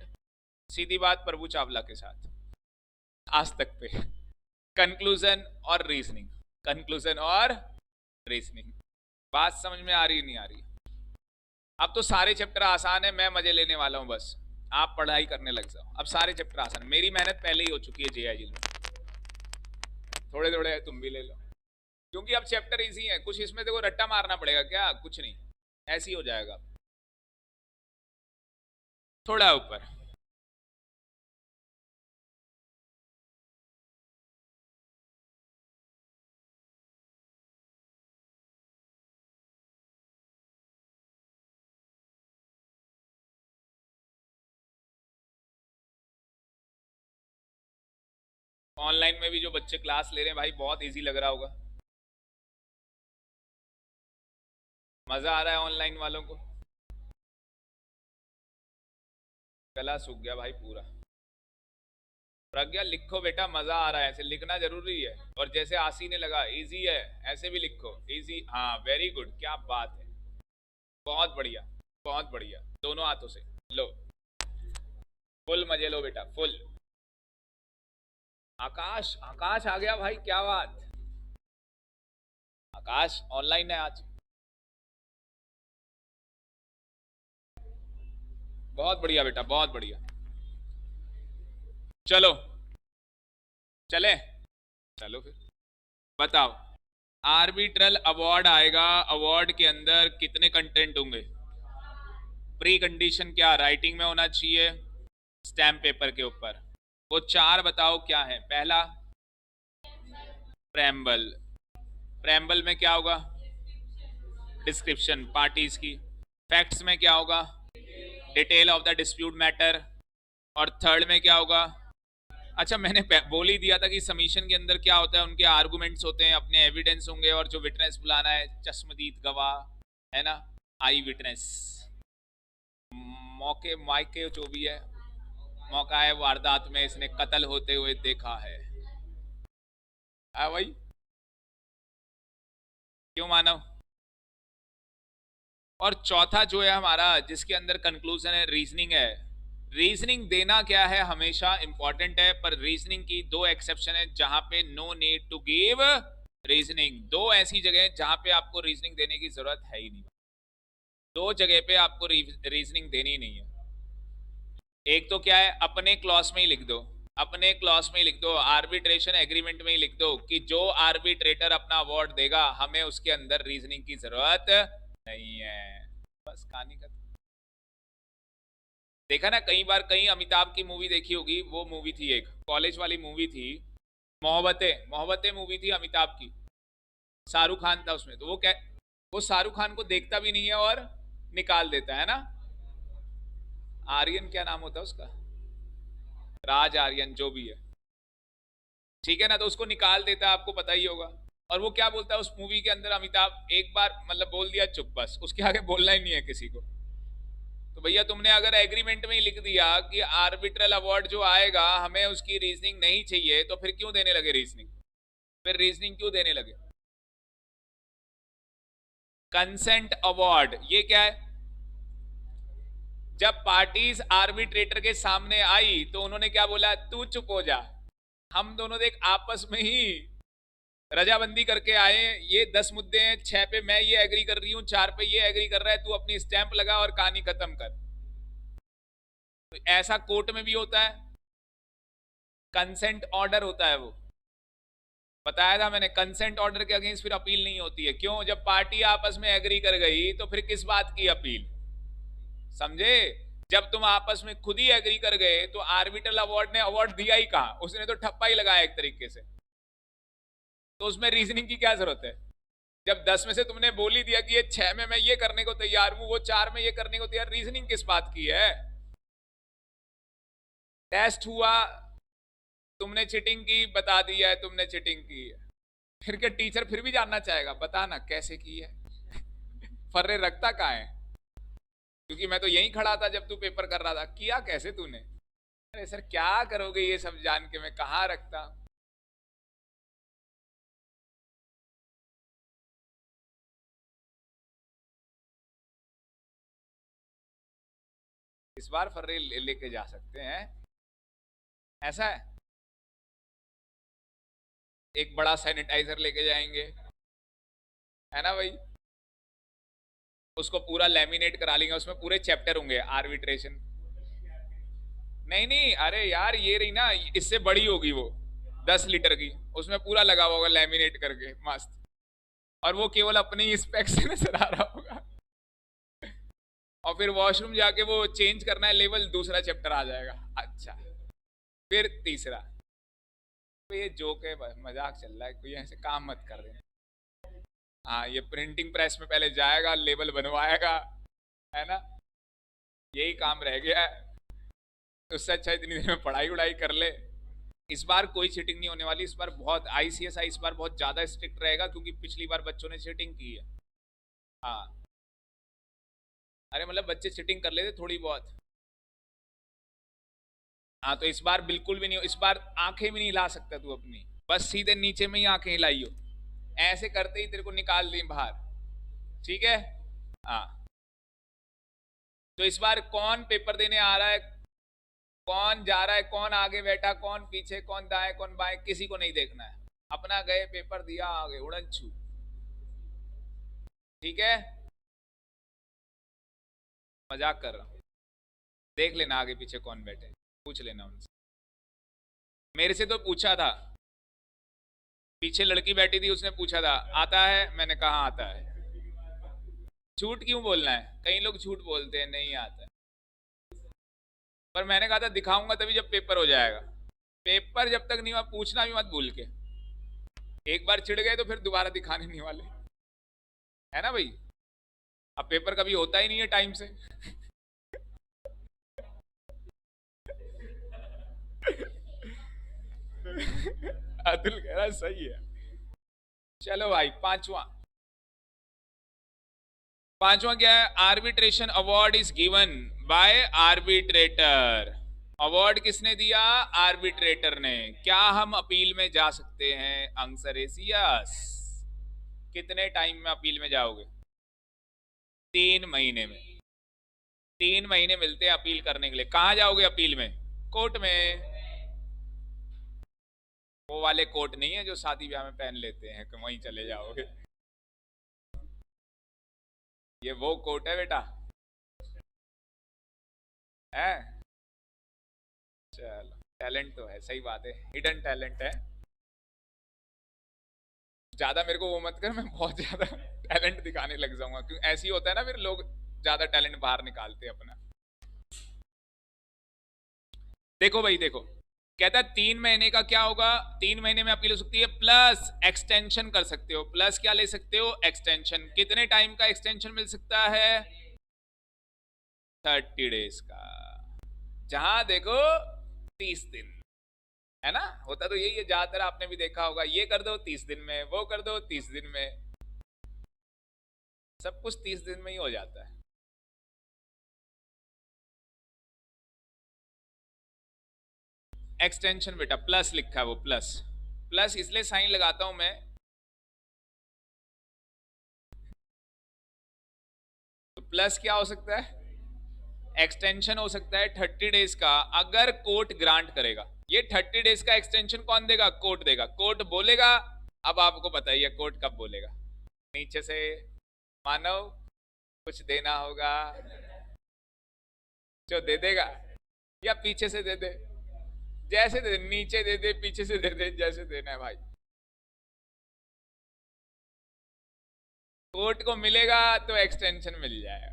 सीधी बात प्रभु चावला के साथ आज तक पे, कंक्लूजन और रीजनिंग, कंक्लूजन और रीजनिंग। बात समझ में आ रही नहीं आ रही? अब तो सारे चैप्टर आसान है, मैं मजे लेने वाला हूं, बस आप पढ़ाई करने लग जाओ। अब सारे चैप्टर आसान, मेरी मेहनत पहले ही हो चुकी है जेआईजी में, थोड़े थोड़े तुम भी ले लो, क्योंकि अब चैप्टर इजी है। कुछ इसमें देखो रट्टा मारना पड़ेगा क्या? कुछ नहीं, ऐसे ही हो जाएगा। थोड़ा ऊपर ऑनलाइन में भी जो बच्चे क्लास ले रहे हैं भाई, बहुत इजी लग रहा होगा, मजा आ रहा है ऑनलाइन वालों को? गला सूख गया भाई पूरा। प्रज्ञा लिखो बेटा, मजा आ रहा है, ऐसे लिखना जरूरी है। और जैसे आसी ने लगा इजी है, ऐसे भी लिखो इजी। हाँ वेरी गुड, क्या बात है, बहुत बढ़िया, बहुत बढ़िया, दोनों हाथों से लो, फुल मजे लो बेटा, फुल। आकाश, आकाश आ गया भाई, क्या बात। आकाश ऑनलाइन है आज, बहुत बढ़िया बेटा, बहुत बढ़िया। चलो चले, चलो फिर बताओ। आर्बिट्रल अवार्ड आएगा, अवार्ड के अंदर कितने कंटेंट होंगे? प्री कंडीशन क्या राइटिंग में होना चाहिए, स्टैम्प पेपर के ऊपर। वो चार बताओ क्या है। पहला प्रेम्बल, प्रेम्बल में क्या होगा? डिस्क्रिप्शन पार्टीज की। फैक्ट्स में क्या होगा? Detail of the dispute matter. और थर्ड में क्या होगा? अच्छा मैंने बोल ही दिया था कि सबमिशन के अंदर क्या होता है, उनके आर्गुमेंट्स होते हैं, अपने एविडेंस होंगे, और जो विटनेस बुलाना है चश्मदीद गवाह, है ना, आई विटनेस, मौके मायके जो भी है, मौका है वारदात में इसने कत्ल होते हुए देखा है। भाई क्यों मानो? और चौथा जो है हमारा, जिसके अंदर कंक्लूजन है, रीजनिंग है। रीजनिंग देना क्या है, हमेशा इंपॉर्टेंट है, पर रीजनिंग की दो एक्सेप्शन है जहां पे no need to give reasoning. दो ऐसी जगह जहां पे आपको रीजनिंग देने की जरूरत है ही नहीं, दो जगह पे आपको रीजनिंग देनी नहीं है। एक तो क्या है, अपने क्लॉज में ही लिख दो, अपने क्लॉज में ही लिख दो, आर्बिट्रेशन एग्रीमेंट में ही लिख दो कि जो आर्बिट्रेटर अपना अवार्ड देगा हमें उसके अंदर रीजनिंग की जरूरत नहीं है। बस कहानी का देखा ना, कई बार कई अमिताभ की मूवी देखी होगी, वो मूवी थी एक कॉलेज वाली मूवी थी, मोहब्बतें, मोहब्बतें मूवी थी अमिताभ की, शाहरुख खान था उसमें, तो वो क्या, वो शाहरुख खान को देखता भी नहीं है और निकाल देता है ना। आर्यन क्या नाम होता है उसका, राज आर्यन जो भी है, ठीक है ना, तो उसको निकाल देता है, आपको पता ही होगा। और वो क्या बोलता है उस मूवी के अंदर, अमिताभ एक बार मतलब बोल दिया चुप, बस उसके आगे बोलना ही नहीं है किसी को। तो भैया तुमने अगर एग्रीमेंट में ही लिख दिया कि आर्बिट्रल अवार्ड जो आएगा हमें उसकी रीजनिंग नहीं चाहिए, तो फिर क्यों देने लगे रीजनिंग? फिर रीजनिंग क्यों देने लगे? कंसेंट अवार्ड ये क्या है? जब पार्टीज आर्बिट्रेटर के सामने आई तो उन्होंने क्या बोला, तू चुप हो जा, हम दोनों देख आपस में ही रजाबंदी करके आए, ये 10 मुद्दे हैं, 6 पे मैं ये एग्री कर रही हूं, 4 पे ये एग्री कर रहा है, तू अपनी स्टैंप लगा और कहानी खत्म कर। तो ऐसा कोर्ट में भी होता है, कंसेंट ऑर्डर होता है, वो बताया था मैंने, कंसेंट ऑर्डर के अगेंस्ट फिर अपील नहीं होती है। क्यों? जब पार्टी आपस में एग्री कर गई तो फिर किस बात की अपील? समझे? जब तुम आपस में खुद ही एग्री कर गए तो आर्बिट्रल अवार्ड ने अवार्ड दिया ही कहां, उसने तो ठप्पा ही लगाया एक तरीके से, तो उसमें रीजनिंग की क्या जरूरत है? जब 10 में से तुमने बोल ही दिया कि ये 6 में मैं ये करने को तैयार हूं, वो 4 में ये करने को तैयार, रीजनिंग किस बात की है? टेस्ट हुआ, तुमने चीटिंग की, बता दिया है तुमने चीटिंग की है, फिर क्या टीचर फिर भी जानना चाहेगा, बता ना कैसे की है? फर्रे रखता कहाँ है? क्योंकि मैं तो यहीं खड़ा था जब तू पेपर कर रहा था, किया कैसे तूने? अरे सर क्या करोगे ये सब जान के, मैं कहाँ रखता। इस बार फर्रे लेके जा सकते हैं, ऐसा है। एक बड़ा सैनिटाइजर लेके जाएंगे, है ना भाई। उसको पूरा लेमिनेट करा लेंगे, उसमें पूरे चैप्टर होंगे आर्बिट्रेशन। नहीं नहीं, अरे यार ये रही ना, इससे बड़ी होगी वो 10 लीटर की, उसमें पूरा लगा हुआ होगा लेमिनेट करके मस्त, और वो केवल अपने ही स्पेक से नजर आ रहा होगा। और फिर वॉशरूम जाके वो चेंज करना है लेवल, दूसरा चैप्टर आ जाएगा। अच्छा, फिर तीसरा। तो ये जोक है, मजाक चल रहा है, कोई ऐसे काम मत कर रहे। हाँ, ये प्रिंटिंग प्रेस में पहले जाएगा, लेवल बनवाएगा, है ना, यही काम रह गया है। उससे अच्छा इतनी देर में पढ़ाई उड़ाई कर ले। इस बार कोई चीटिंग नहीं होने वाली, इस बार बहुत आईसीएसआई इस बार बहुत ज्यादा स्ट्रिक्ट रहेगा, क्योंकि पिछली बार बच्चों ने चीटिंग की है। हाँ, अरे मतलब बच्चे चीटिंग कर लेते थोड़ी बहुत। हाँ, तो इस बार बिल्कुल भी नहीं, इस बार आंखें भी नहीं ला सकता तू अपनी, बस सीधे नीचे में ही आंखें हिलाई हो, ऐसे करते ही तेरे को निकाल दी बाहर, ठीक है। हाँ, तो इस बार कौन पेपर देने आ रहा है, कौन जा रहा है, कौन आगे बैठा, कौन पीछे, कौन दाएं कौन बाएं, किसी को नहीं देखना है, अपना गए पेपर दिया आगे उड़न छू, ठीक है। मजाक कर रहा हूँ, देख लेना आगे पीछे कौन बैठे, पूछ लेना उनसे। मेरे से तो पूछा था, पीछे लड़की बैठी थी, उसने पूछा था आता है, मैंने कहा आता है। झूठ क्यों बोलना है, कई लोग झूठ बोलते हैं नहीं आता है, पर मैंने कहा था दिखाऊंगा तभी जब पेपर हो जाएगा। पेपर जब तक नहीं हुआ पूछना भी मत भूल के, एक बार चिढ़ गए तो फिर दोबारा दिखाने नहीं वाले, है ना भाई। अब पेपर कभी होता ही नहीं है टाइम से। अतुल कह रहा सही है। चलो भाई, पांचवा क्या है, arbitration award is given by arbitrator. Award किसने दिया, आर्बिट्रेटर ने। क्या हम अपील में जा सकते हैं, आंसर इज यस। कितने टाइम में अपील में जाओगे, 3 महीने में। 3 महीने मिलते हैं अपील करने के लिए। कहां जाओगे अपील में, कोर्ट में। वो वाले कोट नहीं है जो शादी ब्याह में पहन लेते हैं कि वहीं चले जाओगे, ये वो कोट है बेटा, है। चलो, टैलेंट तो है, सही बात है, हिडन टैलेंट है। ज्यादा मेरे को वो मत कर, मैं बहुत ज्यादा टैलेंट दिखाने लग जाऊंगा, क्योंकि ऐसे ही होता है ना, फिर लोग ज्यादा टैलेंट बाहर निकालते हैं अपना। देखो भाई देखो, कहता है 3 महीने का क्या होगा, 3 महीने में अपील हो सकती है, प्लस एक्सटेंशन कर सकते हो। प्लस क्या ले सकते हो, एक्सटेंशन। कितने टाइम का एक्सटेंशन मिल सकता है, 30 डेज का। जहां देखो 30 दिन, है ना, होता तो यही है ज्यादातर, आपने भी देखा होगा, ये कर दो 30 दिन में, वो कर दो 30 दिन में, सब कुछ 30 दिन में ही हो जाता है। एक्सटेंशन बेटा, प्लस लिखा है वो, प्लस। प्लस इसलिए साइन लगाता हूं मैं, तो प्लस क्या हो सकता है, एक्सटेंशन हो सकता है 30 डेज का, अगर कोर्ट ग्रांट करेगा। ये 30 डेज का एक्सटेंशन कौन देगा, कोर्ट देगा। कोर्ट बोलेगा, अब आपको बताइए कोर्ट कब बोलेगा, नीचे से मानव कुछ देना होगा, जो दे देगा, या पीछे से दे दे, जैसे दे, नीचे दे दे, पीछे से दे दे, जैसे देना है भाई। कोर्ट को मिलेगा तो एक्सटेंशन मिल जाएगा,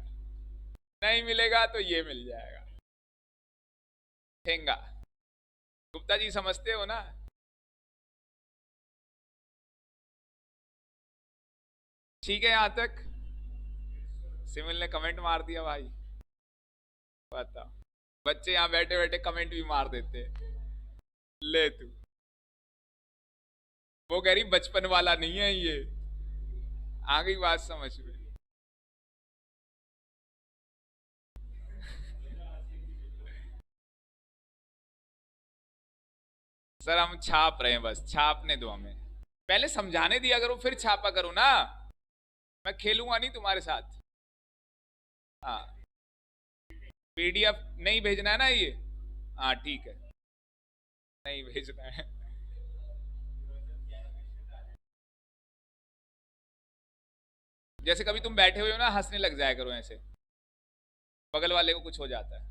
नहीं मिलेगा तो ये मिल जाएगा, ठेंगा। गुप्ता जी समझते हो ना। ठीक है यहां तक। सिमिल ने कमेंट मार दिया भाई, बताओ, बच्चे यहां बैठे बैठे कमेंट भी मार देते, ले तू। वो कह रही बचपन वाला नहीं है ये, आ गई बात समझ में। सर हम छाप रहे हैं, बस छापने दो हमें, पहले समझाने दिया करो फिर छापा करो ना, मैं खेलूंगा नहीं तुम्हारे साथ। हाँ, पीडीएफ नहीं भेजना है ना ये? हाँ ठीक है, नहीं भेजना है। जैसे कभी तुम बैठे हुए हो ना, हंसने लग जाया करो ऐसे, बगल वाले को कुछ हो जाता है।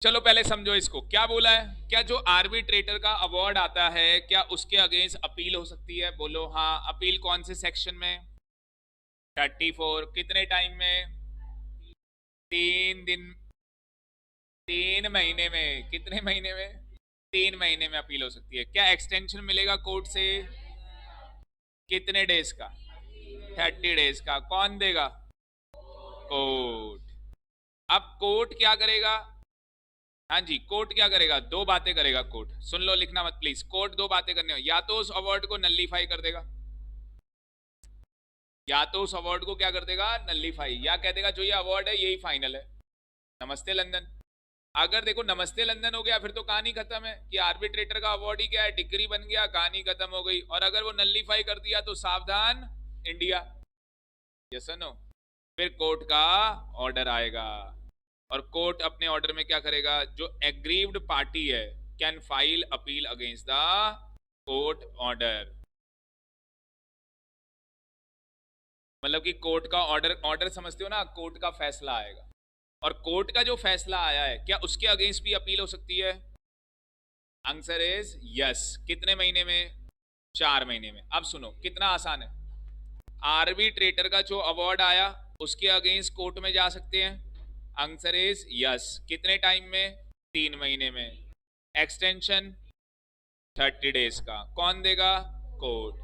चलो पहले समझो इसको, क्या बोला है? क्या जो आर्बिट्रेटर का अवार्ड आता है, क्या उसके अगेंस्ट अपील हो सकती है? बोलो हाँ। अपील कौन से सेक्शन में? 34। कितने टाइम में? 3 दिन। 3 महीने में। कितने महीने में? 3 महीने में अपील हो सकती है। क्या एक्सटेंशन मिलेगा कोर्ट से? कितने डेज का? 30 डेज का। कौन देगा? कोर्ट। अब कोर्ट क्या करेगा? हाँ जी, कोर्ट क्या करेगा? दो बातें करेगा कोर्ट, सुन लो, लिखना मत प्लीज। कोर्ट दो बातें करने हो, या तो उस अवार्ड को नल्लीफाई कर देगा, या तो उस अवार्ड को क्या कर देगा? नल्लीफाई, या कह देगा जो ये अवार्ड है यही फाइनल है, नमस्ते लंदन। अगर देखो नमस्ते लंदन हो गया, फिर तो कहानी खत्म है कि आर्बिट्रेटर का अवार्ड ही क्या है, डिग्री बन गया, कहानी खत्म हो गई। और अगर वो नल्लीफाई कर दिया तो सावधान इंडिया। Yes no? फिर कोर्ट का ऑर्डर आएगा, और कोर्ट अपने ऑर्डर में क्या करेगा? जो एग्रीव्ड पार्टी है can file appeal against the court order. मतलब कि कोर्ट का ऑर्डर, ऑर्डर समझते हो ना, कोर्ट का फैसला आएगा, और कोर्ट का जो फैसला आया है क्या उसके अगेंस्ट भी अपील हो सकती है? Answer is yes. कितने महीने में? 4 महीने में। अब सुनो कितना आसान है। आर्बिट्रेटर का जो अवार्ड आया उसके अगेंस्ट कोर्ट में जा सकते हैं। Answer is yes. कितने टाइम में? 3 महीने में। एक्सटेंशन 30 डेज का। कौन देगा? कोर्ट।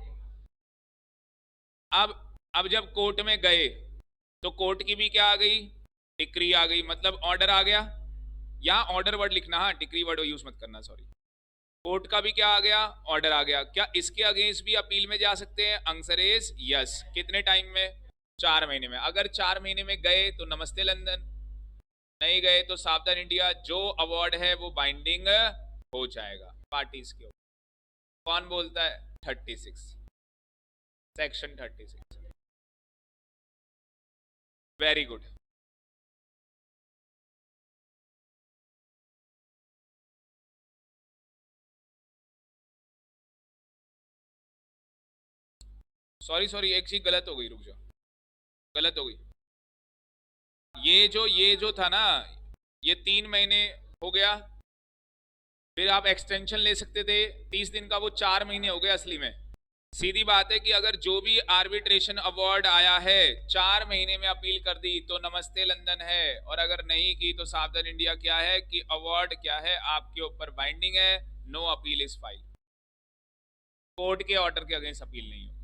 अब जब कोर्ट में गए तो कोर्ट की भी क्या आ गई? डिक्री आ गई, मतलब ऑर्डर आ गया। यहां ऑर्डर वर्ड लिखना, हाँ डिक्री वर्ड यूज मत करना, सॉरी। कोर्ट का भी क्या आ गया? ऑर्डर आ गया। क्या इसके अगेंस्ट भी अपील में जा सकते हैं? Answer is yes. कितने टाइम में? 4 महीने में। अगर 4 महीने में गए तो नमस्ते लंदन, नहीं गए तो सावधान इंडिया। जो अवार्ड है वो बाइंडिंग हो जाएगा पार्टीज के ऊपर। कौन बोलता है? 36, section 36। Very good. Sorry sorry, एक चीज गलत हो गई, रुक जाओ, गलत हो गई। ये जो था ना, ये 3 महीने हो गया, फिर आप एक्सटेंशन ले सकते थे 30 दिन का, वो 4 महीने हो गए असली में। सीधी बात है कि अगर जो भी आर्बिट्रेशन अवार्ड आया है 4 महीने में अपील कर दी तो नमस्ते लंदन है, और अगर नहीं की तो सावधान इंडिया। क्या है कि अवार्ड क्या है, आपके ऊपर बाइंडिंग है। No appeal is file. Court के ऑर्डर के अगेंस्ट अपील नहीं हो।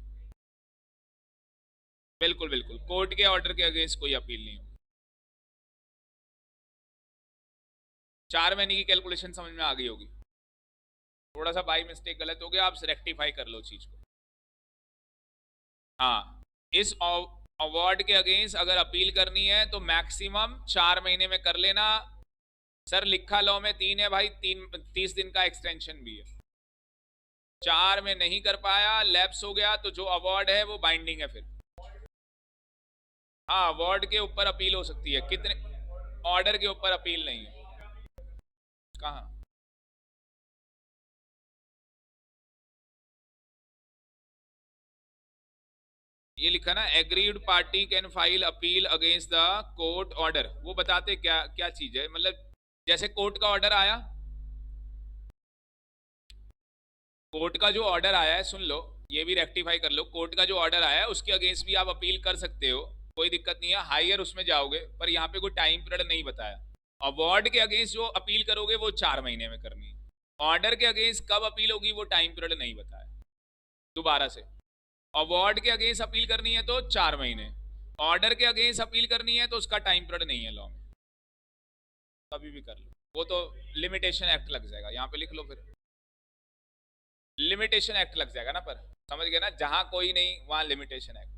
बिल्कुल बिल्कुल, कोर्ट के ऑर्डर के अगेंस्ट कोई अपील नहीं हो। 4 महीने की कैलकुलेशन समझ में आ गई होगी। थोड़ा सा बाई मिस्टेक गलत हो गया, आप रेक्टिफाई कर लो चीज को। हाँ, इस अवार्ड के अगेंस्ट अगर अपील करनी है तो मैक्सिमम 4 महीने में कर लेना। सर लिखा लॉ में 3 है भाई, 30 दिन का एक्सटेंशन भी है। 4 में नहीं कर पाया, लैप्स हो गया, तो जो अवार्ड है वो बाइंडिंग है फिर। हाँ, अवार्ड के ऊपर अपील हो सकती है। कितने? ऑर्डर के ऊपर अपील नहीं है। कहाँ? ये लिखा ना, agreed party can file appeal against the court order. वो बताते क्या क्या चीज है, मतलब जैसे कोर्ट का ऑर्डर आया, कोर्ट का जो ऑर्डर आया है, सुन लो, ये भी रेक्टिफाई कर लो। कोर्ट का जो ऑर्डर आया है उसके अगेंस्ट भी आप अपील कर सकते हो, कोई दिक्कत नहीं है, हायर उसमें जाओगे, पर यहाँ पे कोई टाइम पीरियड नहीं बताया। अवार्ड के अगेंस्ट जो अपील करोगे वो 4 महीने में करनी है। ऑर्डर के अगेंस्ट कब अपील होगी वो टाइम पीरियड नहीं बताया। दोबारा से, अवार्ड के अगेंस्ट अपील करनी है तो 4 महीने, ऑर्डर के अगेंस्ट अपील करनी है तो उसका टाइम पीरियड नहीं है लॉ में, कभी भी कर लो। वो तो लिमिटेशन एक्ट लग जाएगा, यहाँ पे लिख लो फिर, लिमिटेशन एक्ट लग जाएगा ना, पर समझ गए ना, जहां कोई नहीं वहां लिमिटेशन एक्ट।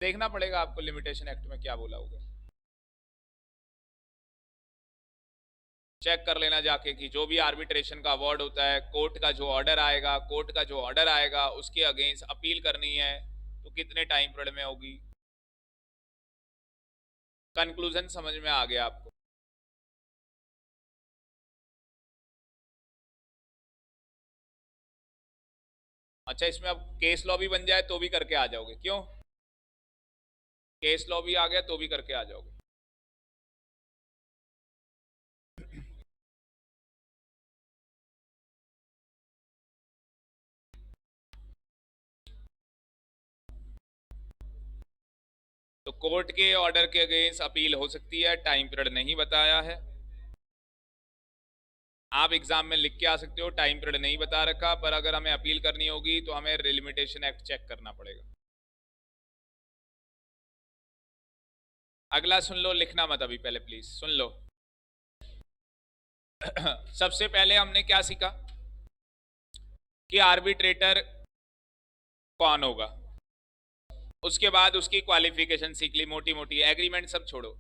देखना पड़ेगा आपको लिमिटेशन एक्ट में क्या बोला होगा। चेक कर लेना जाके कि जो भी आर्बिट्रेशन का अवार्ड होता है, कोर्ट का जो ऑर्डर आएगा, उसके अगेंस्ट अपील करनी है तो कितने टाइम पीरियड में होगी। कंक्लूजन समझ में आ गया आपको? अच्छा, इसमें अब केस लॉ भी बन जाए तो भी करके आ जाओगे? क्यों? केस लॉ भी आ गया तो भी करके आ जाओगे? तो कोर्ट के ऑर्डर के अगेंस्ट अपील हो सकती है, टाइम पीरियड नहीं बताया है। आप एग्जाम में लिख के आ सकते हो टाइम पीरियड नहीं बता रखा, पर अगर हमें अपील करनी होगी तो हमें रिलिमिटेशन एक्ट चेक करना पड़ेगा। अगला सुन लो, लिखना मत अभी, पहले प्लीज सुन लो। सबसे पहले हमने क्या सीखा कि आर्बिट्रेटर कौन होगा, उसके बाद उसकी क्वालिफिकेशन सीख ली मोटी मोटी, एग्रीमेंट सब छोड़ो।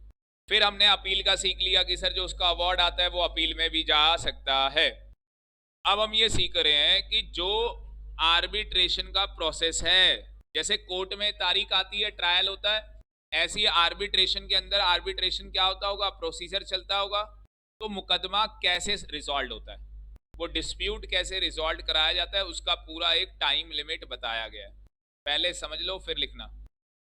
फिर हमने अपील का सीख लिया कि सर जो उसका अवार्ड आता है वो अपील में भी जा सकता है। अब हम ये सीख रहे हैं कि जो आर्बिट्रेशन का प्रोसेस है, जैसे कोर्ट में तारीख आती है, ट्रायल होता है, ऐसी आर्बिट्रेशन के अंदर आर्बिट्रेशन क्या होता होगा, प्रोसीजर चलता होगा। तो मुकदमा कैसे रिजॉल्व होता है, वो डिस्प्यूट कैसे रिजॉल्व कराया जाता है, उसका पूरा एक टाइम लिमिट बताया गया है। पहले समझ लो फिर लिखना।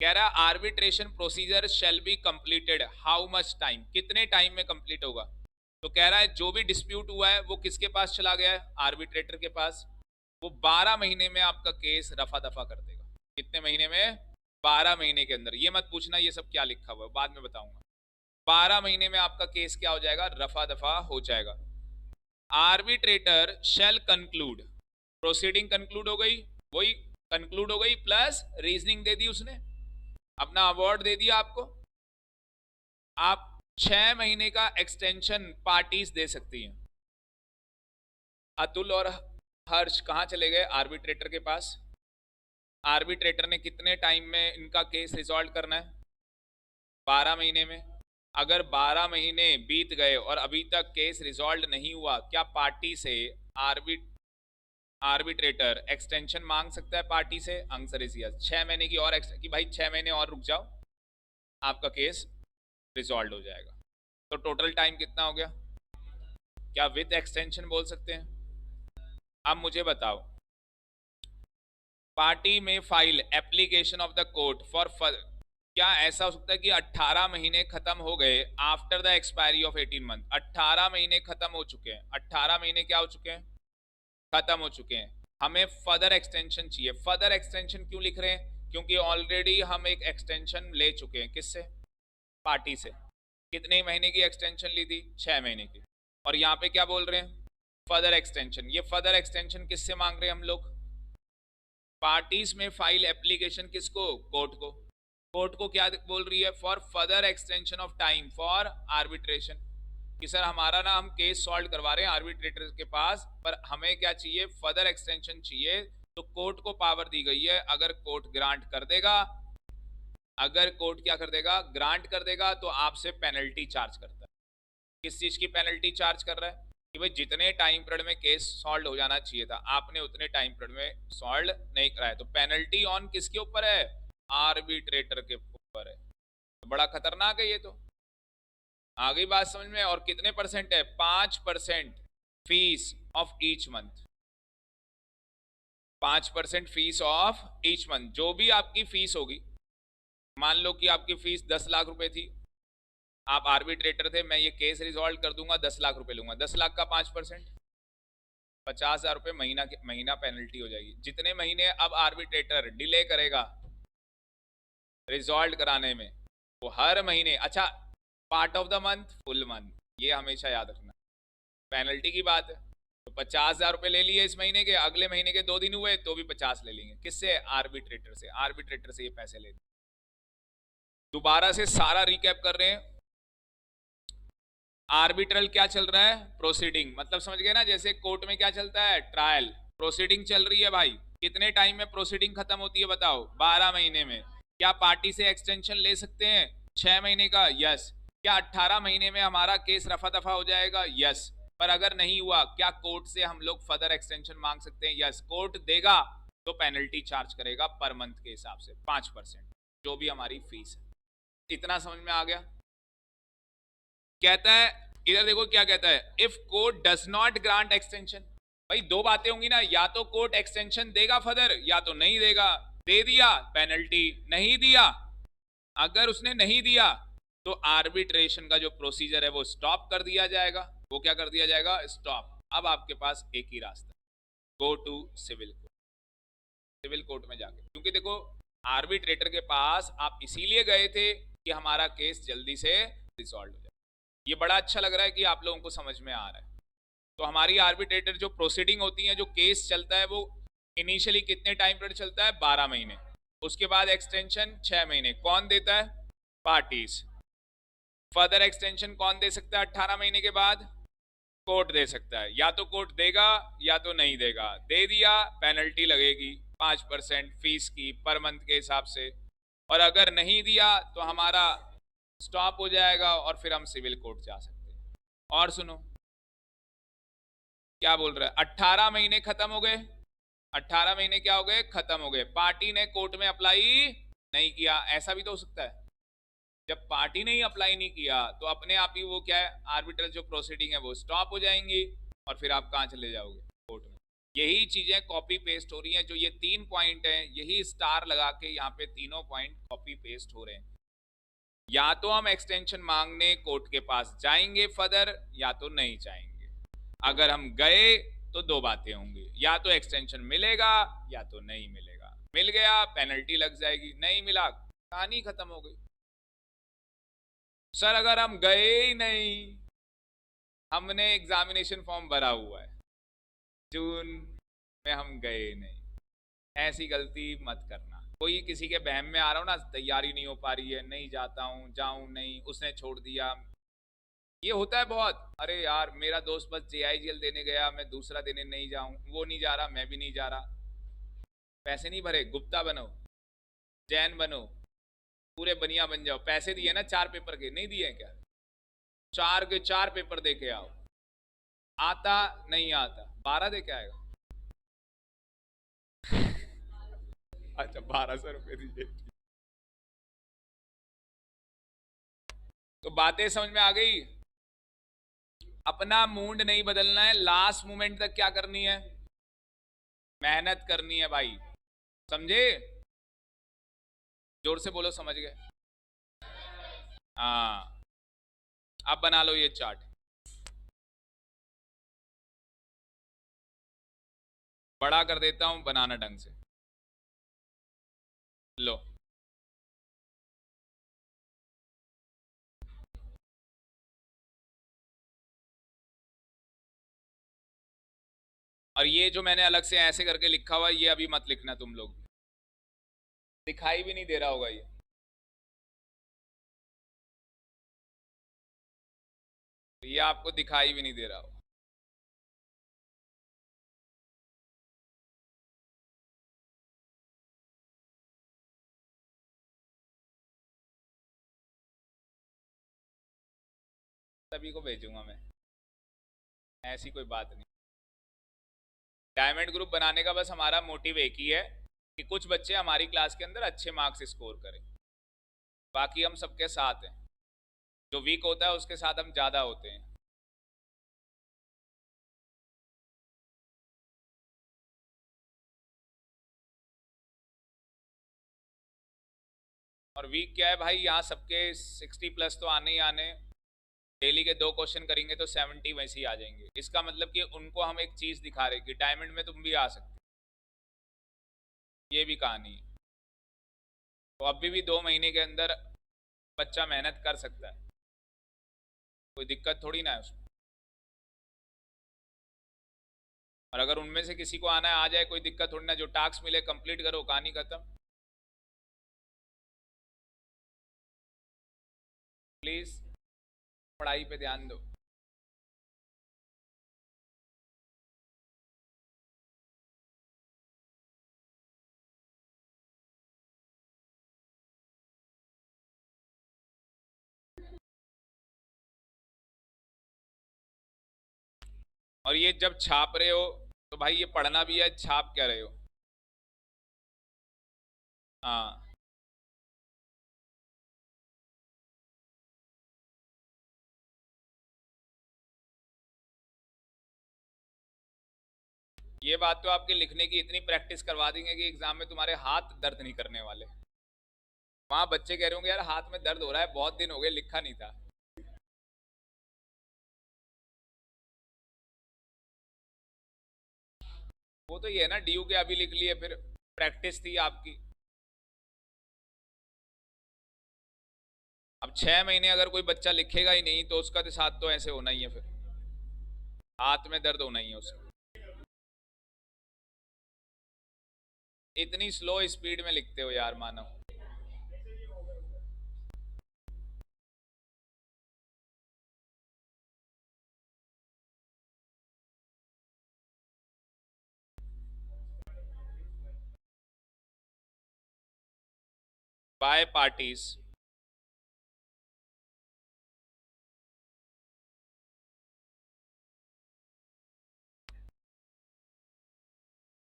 कह रहा है arbitration procedure shall be completed how much time, कितने टाइम में कंप्लीट होगा। तो कह रहा है जो भी डिस्प्यूट हुआ है वो किसके पास चला गया है, आर्बिट्रेटर के पास। वो 12 महीने में आपका केस रफा दफा कर देगा। कितने महीने में? 12 महीने के अंदर। ये मत पूछना ये सब क्या लिखा हुआ है, बाद में बताऊंगा। 12 महीने में आपका केस क्या हो जाएगा, रफा दफा हो जाएगा। आर्बिट्रेटर शैल कंक्लूड, प्रोसीडिंग कंक्लूड हो गई, वही कंक्लूड हो गई, प्लस रीजनिंग दे दी उसने, अपना अवार्ड दे दिया आपको। आप 6 महीने का एक्सटेंशन पार्टीज दे सकती हैं। अतुल और हर्ष कहां चले गए, आर्बिट्रेटर के पास। आर्बिट्रेटर ने कितने टाइम में इनका केस रिजॉल्व करना है, 12 महीने में। अगर 12 महीने बीत गए और अभी तक केस रिजॉल्व नहीं हुआ, क्या पार्टी से आर्बिट्रेटर एक्सटेंशन मांग सकता है पार्टी से? Answer is yes. 6 महीने की और कि भाई 6 महीने और रुक जाओ, आपका केस रिजॉल्व हो जाएगा। तो टोटल टाइम कितना हो गया? क्या विद एक्सटेंशन बोल सकते हैं? अब मुझे बताओ, पार्टी में file application of the court for, क्या ऐसा हो सकता है कि 18 महीने खत्म हो गए after the expiry of 18 month? 18 महीने खत्म हो चुके हैं, 18 महीने क्या हो चुके हैं, खत्म हो चुके हैं। हमें फर्दर एक्सटेंशन चाहिए। फर्दर एक्सटेंशन क्यों लिख रहे हैं? क्योंकि ऑलरेडी हम एक एक्सटेंशन ले चुके हैं। किससे? पार्टी से। कितने महीने की एक्सटेंशन ली थी? 6 महीने की। और यहाँ पे क्या बोल रहे हैं, फर्दर एक्सटेंशन। ये फर्दर एक्सटेंशन किससे मांग रहे हैं हम लोग? पार्टीज में फाइल एप्लीकेशन किसको? कोर्ट को। कोर्ट को क्या बोल रही है? For further extension of time for arbitration. कि सर हमारा ना, हम केस सॉल्व करवा रहे हैं आर्बिट्रेटर के पास, पर हमें क्या चाहिए, फर्दर एक्सटेंशन चाहिए। तो कोर्ट को पावर दी गई है, अगर कोर्ट ग्रांट कर देगा, अगर कोर्ट क्या कर देगा, ग्रांट कर देगा, तो आपसे पेनल्टी चार्ज करता है। किस चीज की पेनल्टी चार्ज कर रहा है? कि भाई जितने टाइम पीरियड में केस सॉल्व हो जाना चाहिए था, आपने उतने टाइम पीरियड में सॉल्व नहीं कराया। तो पेनल्टी ऑन किसके ऊपर है? आर्बिट्रेटर के ऊपर है। तो बड़ा खतरनाक है ये तो। आ गई बात समझ में? और कितने परसेंट है? 5% fees of each month. 5% fees of each month. जो भी आपकी फीस होगी, मान लो कि आपकी फीस 10 लाख रुपए थी, आप आर्बिट्रेटर थे, मैं ये केस रिजॉल्व कर दूंगा, 10 लाख रुपए लूंगा। 10 लाख का 5% 50,000 रुपए महीना पेनल्टी हो जाएगी। जितने महीने अब आर्बिट्रेटर डिले करेगा रिजॉल्व कराने में, वो हर महीने, अच्छा part of the month, full month, ये हमेशा याद रखना। पेनल्टी की बात है तो 50,000 रुपए ले लिए इस महीने के, अगले महीने के 2 दिन हुए तो भी 50 ले लेंगे। किससे? आर्बिट्रेटर से। आर्बिट्रेटर से ये पैसे लेते। दोबारा से सारा रिकैप कर रहे हैं। आर्बिट्रल क्या चल रहा है? प्रोसीडिंग। मतलब समझ गए ना, जैसे कोर्ट में क्या चलता है, ट्रायल। प्रोसीडिंग चल रही है भाई। कितने टाइम में प्रोसीडिंग खत्म होती है बताओ? 12 महीने में। क्या पार्टी से एक्सटेंशन ले सकते हैं 6 महीने का? यस। क्या 18 महीने में हमारा केस रफा दफा हो जाएगा? यस। पर अगर नहीं हुआ, क्या कोर्ट से हम लोग फर्दर एक्सटेंशन मांग सकते हैं? यस। कोर्ट देगा तो पेनल्टी चार्ज करेगा पर मंथ के हिसाब से 5%, जो भी हमारी फीस है। इतना समझ में आ गया? कहता है, इधर देखो क्या कहता है, if court does not grant extension. भाई दो बातें होंगी ना, या तो कोर्ट एक्सटेंशन देगा फर्दर, या तो नहीं देगा। दे दिया पेनल्टी, नहीं दिया, अगर उसने नहीं दिया तो आर्बिट्रेशन का जो प्रोसीजर है वो स्टॉप कर दिया जाएगा। वो क्या कर दिया जाएगा? स्टॉप। अब आपके पास एक ही रास्ता, go to civil court. Civil court में जाके, क्योंकि देखो आर्बिट्रेटर के पास आप इसीलिए गए थे कि हमारा केस जल्दी से रिजॉल्व हो जाए। ये बड़ा अच्छा लग रहा है कि आप लोगों को समझ में आ रहा है। तो हमारी आर्बिट्रेटर जो प्रोसीडिंग होती है, जो केस चलता है, वो इनिशियली कितने टाइम पीरियड चलता है? 12 महीने। उसके बाद एक्सटेंशन 6 महीने। कौन देता है? पार्टीज। फर्दर एक्सटेंशन कौन दे सकता है 18 महीने के बाद? कोर्ट दे सकता है। या तो कोर्ट देगा या तो नहीं देगा। दे दिया, पेनल्टी लगेगी 5% फीस की पर मंथ के हिसाब से, और अगर नहीं दिया तो हमारा स्टॉप हो जाएगा और फिर हम सिविल कोर्ट जा सकते हैं। और सुनो क्या बोल रहा है, 18 महीने खत्म हो गए। 18 महीने क्या हो गए? खत्म हो गए। पार्टी ने कोर्ट में अप्लाई नहीं किया, ऐसा भी तो हो सकता है। जब पार्टी ने ही अप्लाई नहीं किया तो अपने आप ही वो क्या है, आर्बिट्रल जो प्रोसीडिंग है वो स्टॉप हो जाएंगी, और फिर आप कहाँ चले जाओगे? कोर्ट में। यही चीजें कॉपी पेस्ट हो रही हैं, जो ये 3 पॉइंट हैं, यही स्टार लगा के यहाँ पे तीनों पॉइंट कॉपी पेस्ट हो रहे हैं। या तो हम एक्सटेंशन मांगने कोर्ट के पास जाएंगे फर्दर, या तो नहीं जाएंगे। अगर हम गए तो दो बातें होंगी, या तो एक्सटेंशन मिलेगा या तो नहीं मिलेगा। मिल गया पेनल्टी लग जाएगी, नहीं मिला कहानी खत्म हो गई। सर अगर हम गए ही नहीं, हमने एग्जामिनेशन फॉर्म भरा हुआ है, जून में हम गए नहीं, ऐसी गलती मत करना। कोई किसी के बहम में आ रहा हो ना, तैयारी नहीं हो पा रही है, नहीं जाता हूं, जाऊं नहीं, उसने छोड़ दिया, ये होता है बहुत। अरे यार मेरा दोस्त बस JIGL देने गया, मैं दूसरा देने नहीं जाऊं, वो नहीं जा रहा, मैं भी नहीं जा रहा। पैसे नहीं भरे, गुप्ता बनो, जैन बनो, पूरे बनिया बन जाओ। पैसे दिए ना 4 पेपर के, नहीं दिए क्या? 4 के 4 पेपर दे के आओ। आता नहीं आता, 12 दे के आएगा। अच्छा 1200 रुपये दीजिए। तो बातें समझ में आ गई? अपना मूड नहीं बदलना है, लास्ट मोमेंट तक क्या करनी है? मेहनत करनी है भाई, समझे? जोर से बोलो, समझ गए? हाँ, अब बना लो ये चार्ट। बड़ा कर देता हूं, बनाना ढंग से। लो, और ये जो मैंने अलग से ऐसे करके लिखा हुआ है, ये अभी मत लिखना तुम लोग, दिखाई भी नहीं दे रहा होगा ये। ये आपको दिखाई भी नहीं दे रहा होगा। सभी को भेजूंगा मैं, ऐसी कोई बात नहीं। डायमंड ग्रुप बनाने का बस हमारा मोटिव एक ही है कि कुछ बच्चे हमारी क्लास के अंदर अच्छे मार्क्स स्कोर करें, बाकी हम सबके साथ हैं। जो वीक होता है उसके साथ हम ज्यादा होते हैं। और वीक क्या है भाई, यहाँ सबके 60+ तो आने ही आने। डेली के 2 क्वेश्चन करेंगे तो 70 वैसे ही आ जाएंगे। इसका मतलब कि उनको हम एक चीज दिखा रहे कि डायमंड में तुम भी आ सकते, ये भी कहानी है। तो अभी भी 2 महीने के अंदर बच्चा मेहनत कर सकता है, कोई दिक्कत थोड़ी ना है उसमें। और अगर उनमें से किसी को आना है आ जाए, कोई दिक्कत थोड़ी ना। जो टास्क मिले कंप्लीट करो, कहानी खत्म। प्लीज पढ़ाई पे ध्यान दो। और ये जब छाप रहे हो तो भाई ये पढ़ना भी है, छाप क्या रहे हो? हाँ, ये बात तो आपके लिखने की इतनी प्रैक्टिस करवा देंगे कि एग्जाम में तुम्हारे हाथ दर्द नहीं करने वाले। वहां बच्चे कह रहे होंगे यार हाथ में दर्द हो रहा है, बहुत दिन हो गए लिखा नहीं था। वो तो ये है ना, डीयू के अभी लिख लिए, फिर प्रैक्टिस थी आपकी। अब 6 महीने अगर कोई बच्चा लिखेगा ही नहीं तो उसका तो साथ तो ऐसे होना ही है, फिर हाथ में दर्द होना ही है उसका। इतनी स्लो स्पीड में लिखते हो यार मानव। By parties.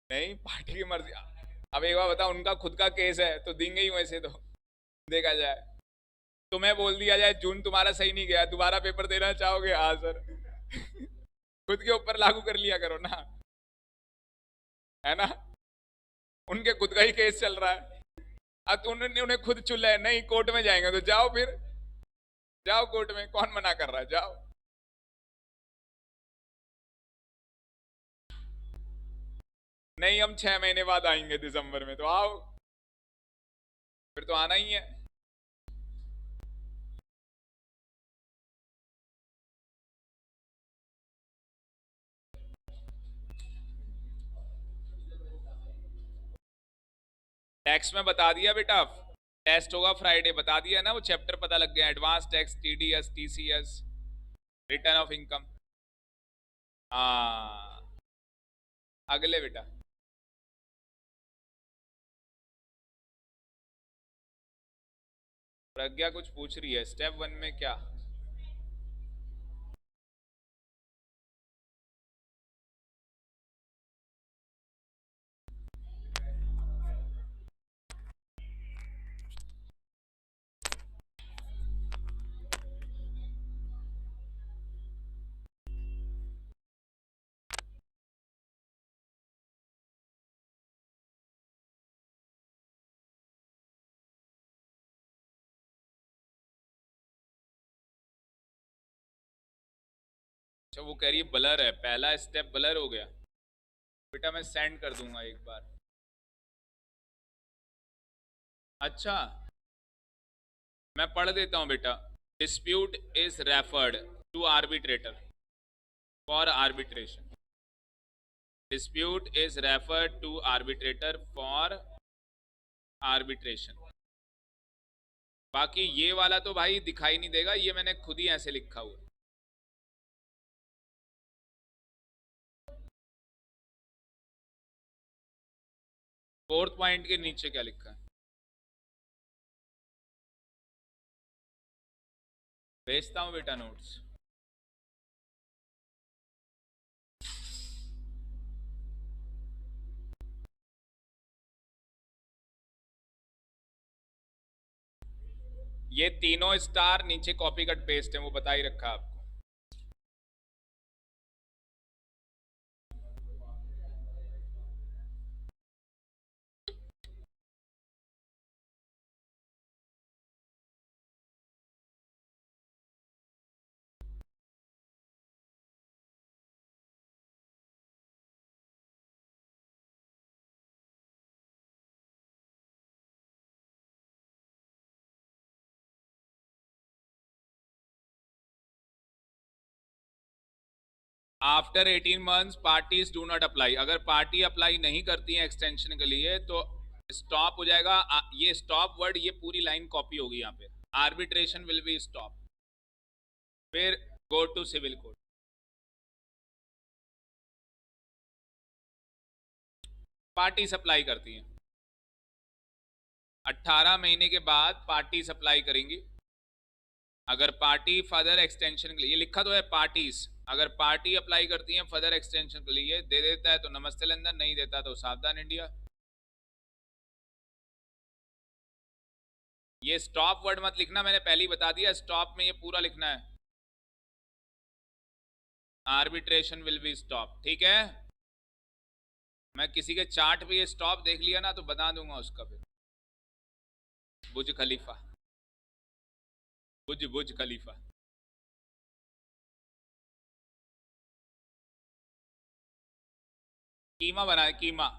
नहीं, पार्टी की मर्जी। अब एक बार बताओ, उनका खुद का केस है तो देंगे ही वैसे तो, देखा जाए। तुम्हें बोल दिया जाए जून तुम्हारा सही नहीं गया, दोबारा पेपर देना चाहोगे? हाँ सर। खुद के ऊपर लागू कर लिया करो ना, है ना। उनके खुद का ही केस चल रहा है। अब तो उन्होंने उन्हें खुद चुला है, नहीं कोर्ट में जाएंगे तो जाओ फिर, जाओ कोर्ट में, कौन मना कर रहा है, जाओ। नहीं, हम 6 महीने बाद आएंगे दिसंबर में, तो आओ, फिर तो आना ही है। टैक्स में बता दिया बेटा, टेस्ट होगा फ्राइडे, बता दिया ना, वो चैप्टर पता लग गया, advance tax, TDS, TCS, return of income. हाँ, अगले बेटा। प्रज्ञा कुछ पूछ रही है, स्टेप 1 में क्या? अच्छा, वो कह रही है ब्लर है, पहला स्टेप ब्लर हो गया। बेटा मैं सेंड कर दूंगा एक बार। अच्छा, मैं पढ़ देता हूं बेटा। Dispute is referred to arbitrator for arbitration. Dispute is referred to arbitrator for arbitration. बाकी ये वाला तो भाई दिखाई नहीं देगा, ये मैंने खुद ही ऐसे लिखा हुआ। 4th पॉइंट के नीचे क्या लिखा है? भेजता हूं बेटा नोट्स। ये तीनों स्टार नीचे कॉपी कट पेस्ट है, वो बता ही रखा आपको। After 18 months parties do not apply. अगर पार्टी अप्लाई नहीं करती है एक्सटेंशन के लिए तो स्टॉप हो जाएगा। ये स्टॉप वर्ड, ये पूरी लाइन कॉपी होगी यहाँ पे। Arbitration will be stop. फिर go to civil court. Party apply करती है, 18 महीने के बाद पार्टी अप्लाई करेंगी। अगर पार्टी फर्दर एक्सटेंशन के लिए, ये लिखा तो है पार्टीज, अगर पार्टी अप्लाई करती है फर्दर एक्सटेंशन के लिए, दे देता है तो नमस्ते लंदन, नहीं देता तो सावधान इंडिया। ये स्टॉप वर्ड मत लिखना, मैंने पहले ही बता दिया, स्टॉप में ये पूरा लिखना है, आर्बिट्रेशन विल बी स्टॉप, ठीक है। मैं किसी के चार्ट पे ये स्टॉप देख लिया ना तो बता दूंगा उसका फिर। बुर्ज खलीफा, बुर्ज खलीफा। कीमा बनाए, कीमा।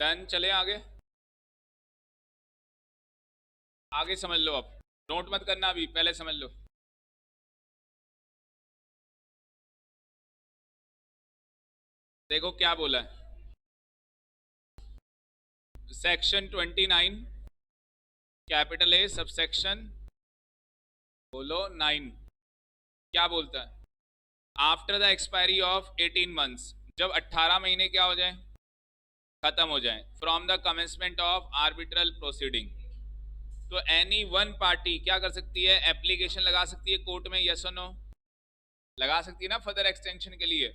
डन, चले आगे, आगे समझ लो, अब नोट मत करना, अभी पहले समझ लो। देखो क्या बोला है, सेक्शन 29 कैपिटल ए सबसेक्शन बोलो 9, क्या बोलता है, after the expiry of 18 months, जब 18 महीने क्या हो जाए, खत्म हो जाए, from the commencement of arbitral proceeding, तो एनी वन पार्टी क्या कर सकती है, एप्लीकेशन लगा सकती है कोर्ट में, यस और नो, लगा सकती है ना फर्दर एक्सटेंशन के लिए।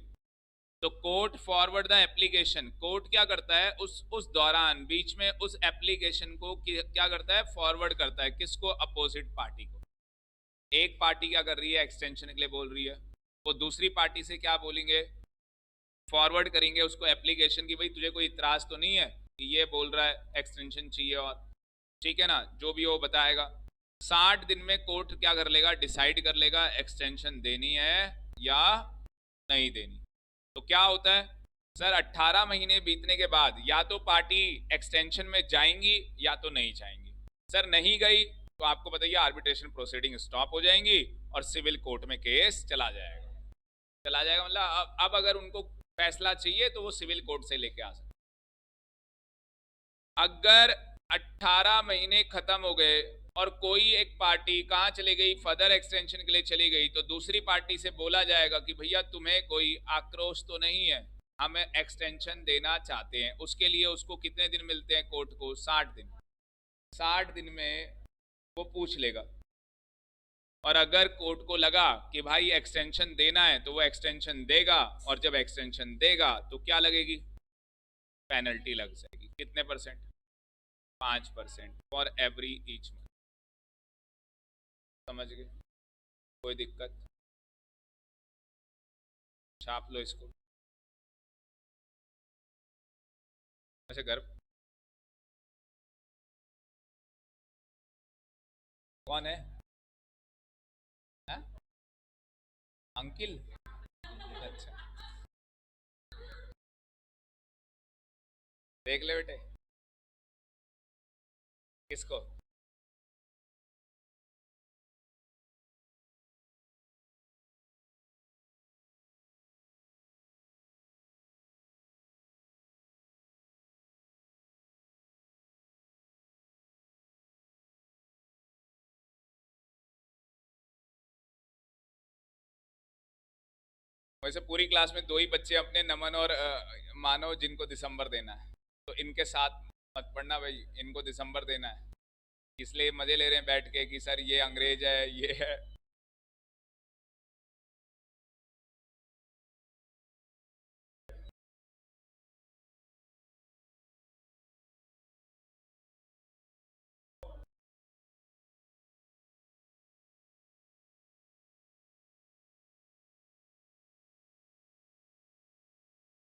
तो court forward the application, court क्या करता है उस दौरान बीच में उस एप्लीकेशन को क्या करता है, फॉरवर्ड करता है, किसको, अपोजिट पार्टी को। एक पार्टी क्या कर रही है, एक्सटेंशन के लिए बोल रही है, वो दूसरी पार्टी से क्या बोलेंगे, फॉरवर्ड करेंगे उसको एप्लीकेशन की, भाई तुझे कोई इतराज तो नहीं है कि ये बोल रहा है एक्सटेंशन चाहिए, और ठीक है ना, जो भी वो बताएगा, 60 दिन में कोर्ट क्या कर लेगा, डिसाइड कर लेगा एक्सटेंशन देनी है या नहीं देनी। तो क्या होता है सर, 18 महीने बीतने के बाद या तो पार्टी एक्सटेंशन में जाएंगी या तो नहीं जाएंगी। सर नहीं गई तो आपको बताइए आर्बिट्रेशन प्रोसीडिंग स्टॉप हो जाएंगी और सिविल कोर्ट में केस चला जाएगा, चला जाएगा, मतलब अब अगर उनको फैसला चाहिए तो वो सिविल कोर्ट से लेके आ सकते। अगर 18 महीने खत्म हो गए और कोई एक पार्टी कहां चली गई, फर्दर एक्सटेंशन के लिए चली गई, तो दूसरी पार्टी से बोला जाएगा कि भैया तुम्हें कोई आक्रोश तो नहीं है, हम एक्सटेंशन देना चाहते हैं, उसके लिए उसको कितने दिन मिलते हैं कोर्ट को, 60 दिन, 60 दिन में वो पूछ लेगा, और अगर कोर्ट को लगा कि भाई एक्सटेंशन देना है तो वो एक्सटेंशन देगा, और जब एक्सटेंशन देगा तो क्या लगेगी, पेनल्टी लग जाएगी, कितने percent, 5% for every each month. समझ गए, कोई दिक्कत, छाप लो इसको। अच्छा घर कौन है, हा? अंकिल, अच्छा देख ले बेटे। किसको? वैसे पूरी क्लास में 2 ही बच्चे अपने, नमन और मानव, जिनको दिसंबर देना है, तो इनके साथ मत पढ़ना भाई, इनको दिसंबर देना है, इसलिए मजे ले रहे हैं बैठ के कि सर ये अंग्रेज है, ये है।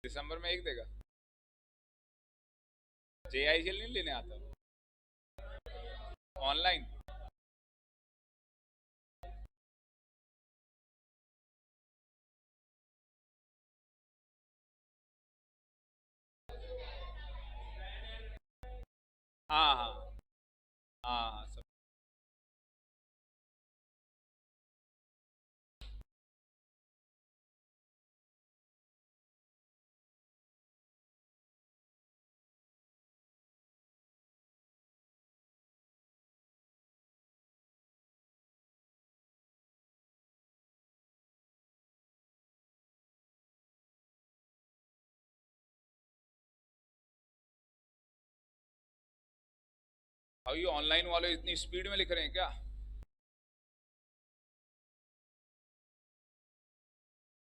दिसंबर में एक देगा। JIGL नहीं लेने आता ऑनलाइन? हाँ हाँ हाँ हाँ सब। और ये ऑनलाइन वाले इतनी स्पीड में लिख रहे हैं क्या?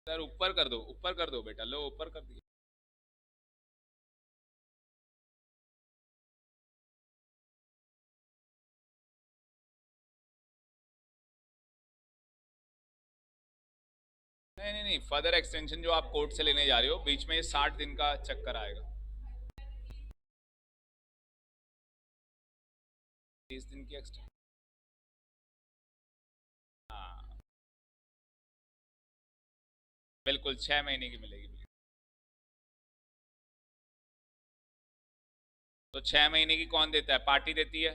सर ऊपर कर दो, ऊपर कर दो बेटा, लो ऊपर कर दिया। नहीं नहीं नहीं, फर्दर एक्सटेंशन जो आप कोर्ट से लेने जा रहे हो, बीच में 60 दिन का चक्कर आएगा। 30 दिन की एक्सटेंशन। हाँ बिल्कुल, 6 महीने की मिलेगी बिल्कुल। तो 6 महीने की कौन देता है? पार्टी देती है।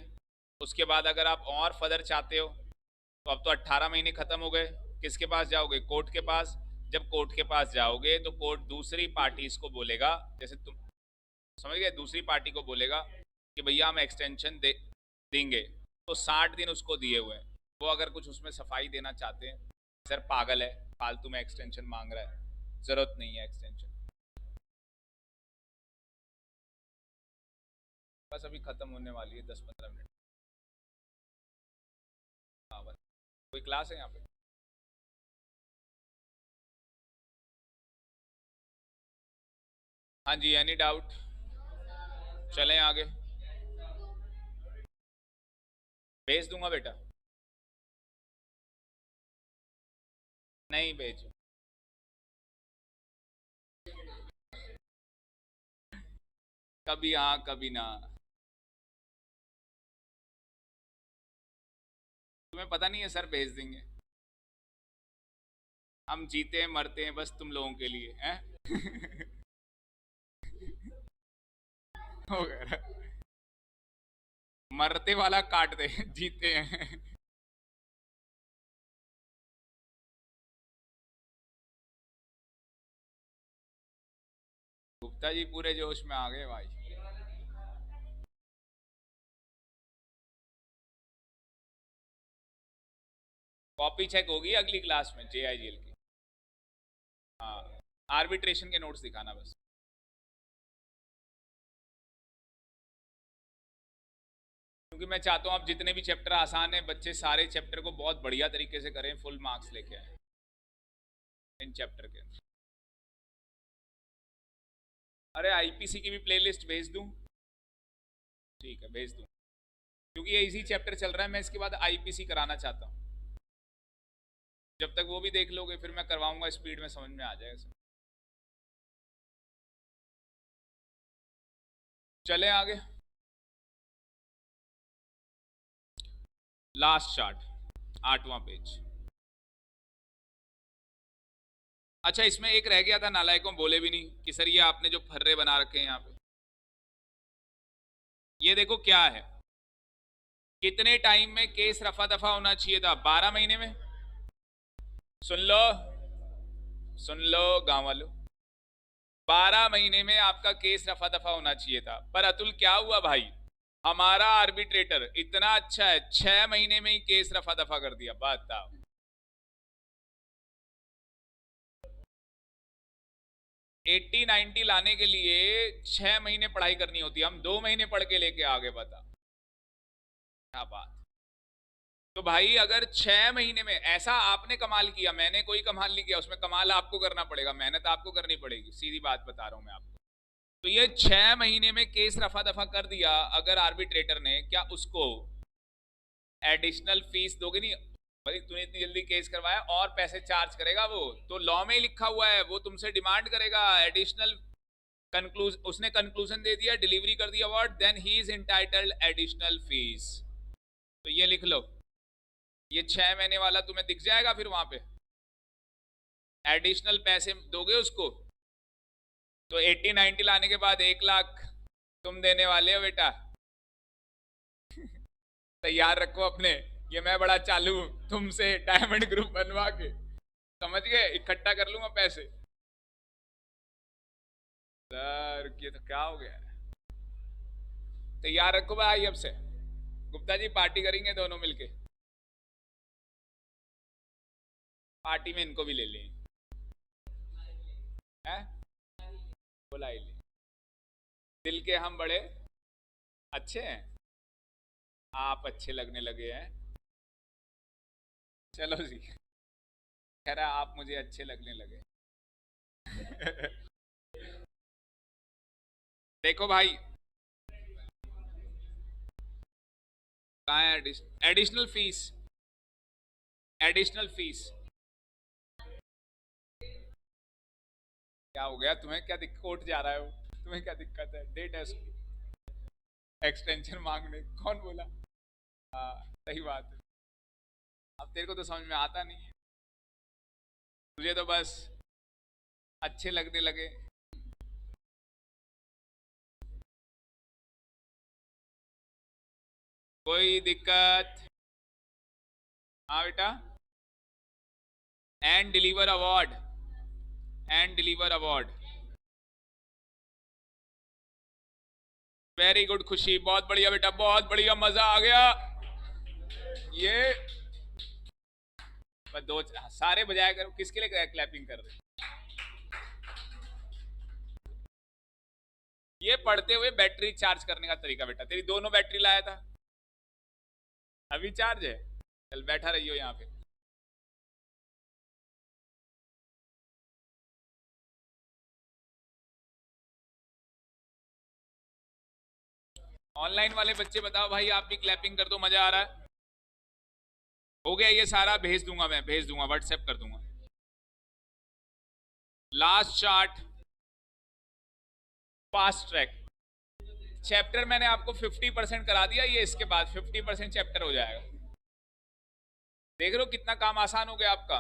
उसके बाद अगर आप और फर्दर चाहते हो, तो अब तो 18 महीने खत्म हो गए, किसके पास जाओगे? कोर्ट के पास। जब कोर्ट के पास जाओगे तो कोर्ट दूसरी पार्टी को बोलेगा, जैसे तुम समझ गए, दूसरी पार्टी को बोलेगा कि भैया हम एक्सटेंशन देंगे, तो 60 दिन उसको दिए हुए हैं। वो अगर कुछ उसमें सफाई देना चाहते हैं, सर पागल है, फालतू में एक्सटेंशन मांग रहा है, जरूरत नहीं है एक्सटेंशन। बस अभी खत्म होने वाली है, 10-15 मिनट। हाँ बस। कोई क्लास है यहाँ पे? हाँ जी, एनी डाउट? चलें आगे। भेज दूंगा बेटा। नहीं भेज। कभी हाँ कभी ना। तुम्हें पता नहीं है सर, भेज देंगे। हम जीते हैं मरते हैं बस तुम लोगों के लिए हैं। हो गया। मरते वाला काट दे, जीते हैं। गुप्ता जी पूरे जोश में आ गए भाई। कॉपी चेक होगी अगली क्लास में JIGL की। हाँ, आर्बिट्रेशन के नोट्स दिखाना बस। क्योंकि मैं चाहता हूँ आप जितने भी चैप्टर आसान है, बच्चे सारे चैप्टर को बहुत बढ़िया तरीके से करें, फुल मार्क्स लेके आए इन चैप्टर के। अरे IPC की भी प्लेलिस्ट भेज दूं? ठीक है भेज दूं, क्योंकि ये इजी चैप्टर चल रहा है, मैं इसके बाद IPC कराना चाहता हूँ। जब तक वो भी देख लोगे फिर मैं करवाऊंगा, स्पीड में समझ में आ जाएगा। चले आगे। लास्ट चार्ट, 8वां पेज। अच्छा, इसमें एक रह गया था, नालायकों बोले भी नहीं कि सर ये आपने जो फर्रे बना रखे हैं यहाँ पे, ये देखो क्या है। कितने टाइम में केस रफा दफा होना चाहिए था? 12 महीने में। सुन लो गांव वालों, 12 महीने में आपका केस रफा दफा होना चाहिए था। पर अतुल क्या हुआ भाई, हमारा आर्बिट्रेटर इतना अच्छा है, 6 महीने में ही केस रफा दफा कर दिया। बताओ, 80-90 लाने के लिए 6 महीने पढ़ाई करनी होती है, हम 2 महीने पढ़ के लेके आगे। बता क्या बात। तो भाई अगर 6 महीने में ऐसा आपने कमाल किया, मैंने कोई कमाल नहीं किया, उसमें कमाल आपको करना पड़ेगा, मेहनत आपको करनी पड़ेगी, सीधी बात बता रहा हूं मैं आपको। तो ये 6 महीने में केस रफा दफा कर दिया अगर आर्बिट्रेटर ने, क्या उसको एडिशनल फीस दोगे? नहीं भाई, तूने इतनी जल्दी केस करवाया और पैसे चार्ज करेगा वो, तो लॉ में ही लिखा हुआ है, वो तुमसे डिमांड करेगा एडिशनल। उसने कंक्लूजन दे दिया, डिलीवरी कर दिया award, then he is entitled additional fees. तो ये लिख लो, ये 6 महीने वाला तुम्हें दिख जाएगा फिर वहां पे, एडिशनल पैसे दोगे उसको। तो 80-90 लाने के बाद 1 लाख तुम देने वाले हो बेटा। तैयार रखो अपने, ये मैं बड़ा चालू हूं, तुमसे डायमंड ग्रुप बनवा के, समझ गए, इकट्ठा कर लूंगा पैसे। सर ये तो क्या हो गया, तैयार रखो भाई अब से। गुप्ता जी पार्टी करेंगे दोनों मिलके, पार्टी में इनको भी ले लें, हैं? बुला ही ले, दिल के हम बड़े अच्छे हैं, आप अच्छे लगने लगे हैं। चलो जी, कह रहा आप मुझे अच्छे लगने लगे। देखो भाई, कहाँ है एडिशनल फीस? एडिशनल फीस क्या हो गया तुम्हें, क्या दिक्कत, कोर्ट जा रहा हो, तुम्हें क्या दिक्कत है? डेट है उसकी, एक्सटेंशन मांगने, कौन बोला? हाँ सही बात है। अब तेरे को तो समझ में आता नहीं है, तुझे तो बस अच्छे लगने लगे। कोई दिक्कत? हाँ बेटा, and deliver award, and deliver award. Very good खुशी, बहुत बढ़िया बेटा, बहुत बढ़िया, मजा आ गया। ये बस दो सारे बजाया करो, किसके लिए क्लैपिंग कर रहे? ये पढ़ते हुए बैटरी चार्ज करने का तरीका बेटा, तेरी दोनों बैटरी लाया था, अभी चार्ज है, चल बैठा रहियो यहाँ पे। ऑनलाइन वाले बच्चे बताओ भाई, आप भी क्लैपिंग कर दो, मजा आ रहा है? हो गया ये सारा, भेज दूंगा मैं, भेज दूंगा, व्हाट्सएप कर दूंगा। Last chart, fast track chapter मैंने आपको 50% करा दिया, ये इसके बाद 50% चैप्टर हो जाएगा। देख रहे हो कितना काम आसान हो गया आपका,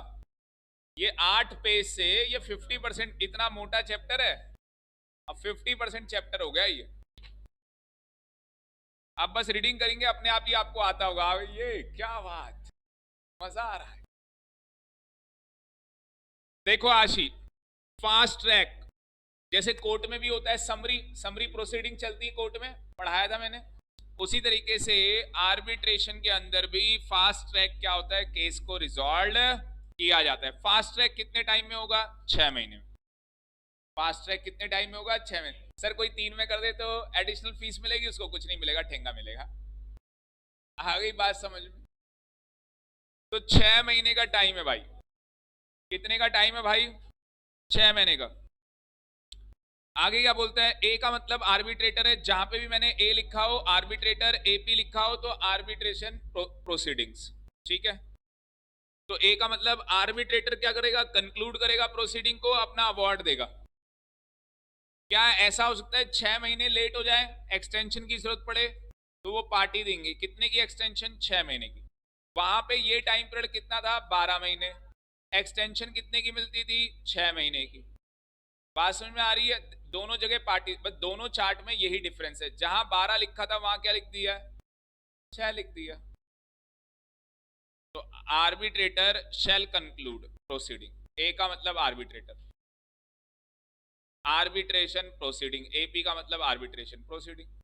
ये 8 पेज से ये 50%, इतना मोटा चैप्टर है, अब 50% चैप्टर हो गया ये। आप बस रीडिंग करेंगे, अपने आप ही आपको आता होगा। ये क्या बात, मजा आ रहा है। देखो आशी, फास्ट ट्रैक जैसे कोर्ट में भी होता है, समरी समरी प्रोसीडिंग चलती है कोर्ट में, पढ़ाया था मैंने, उसी तरीके से आर्बिट्रेशन के अंदर भी फास्ट ट्रैक क्या होता है, केस को रिजॉल्व किया जाता है। फास्ट ट्रैक कितने टाइम में होगा? 6 महीने में। फास्ट ट्रैक कितने टाइम में होगा? 6 महीने। सर कोई 3 में कर दे तो एडिशनल फीस मिलेगी उसको? कुछ नहीं मिलेगा, ठेंगा मिलेगा। आ गई बात समझ में? तो 6 महीने का टाइम है भाई। कितने का टाइम है भाई? 6 महीने का। आगे क्या बोलता है? ए का मतलब आर्बिट्रेटर है, जहां पे भी मैंने ए लिखा हो, आर्बिट्रेटर एपी लिखा हो तो आर्बिट्रेशन प्रोसीडिंग्स, ठीक है। तो ए का मतलब आर्बिट्रेटर क्या करेगा? कंक्लूड करेगा प्रोसीडिंग को, अपना अवार्ड देगा। क्या ऐसा हो सकता है 6 महीने लेट हो जाए, एक्सटेंशन की जरूरत पड़े तो वो पार्टी देंगे? कितने की एक्सटेंशन? 6 महीने की। वहां पे ये टाइम पीरियड कितना था? 12 महीने। एक्सटेंशन कितने की मिलती थी? 6 महीने की। बात समझ में आ रही है? दोनों जगह पार्टी, बस दोनों चार्ट में यही डिफरेंस है, जहां 12 लिखा था वहां क्या लिख दिया? 6 लिख दिया। तो आर्बिट्रेटर शैल कंक्लूड प्रोसीडिंग। ए का मतलब आर्बिट्रेटर, आर्बिट्रेशन प्रोसीडिंग, एपी का मतलब आर्बिट्रेशन प्रोसीडिंग।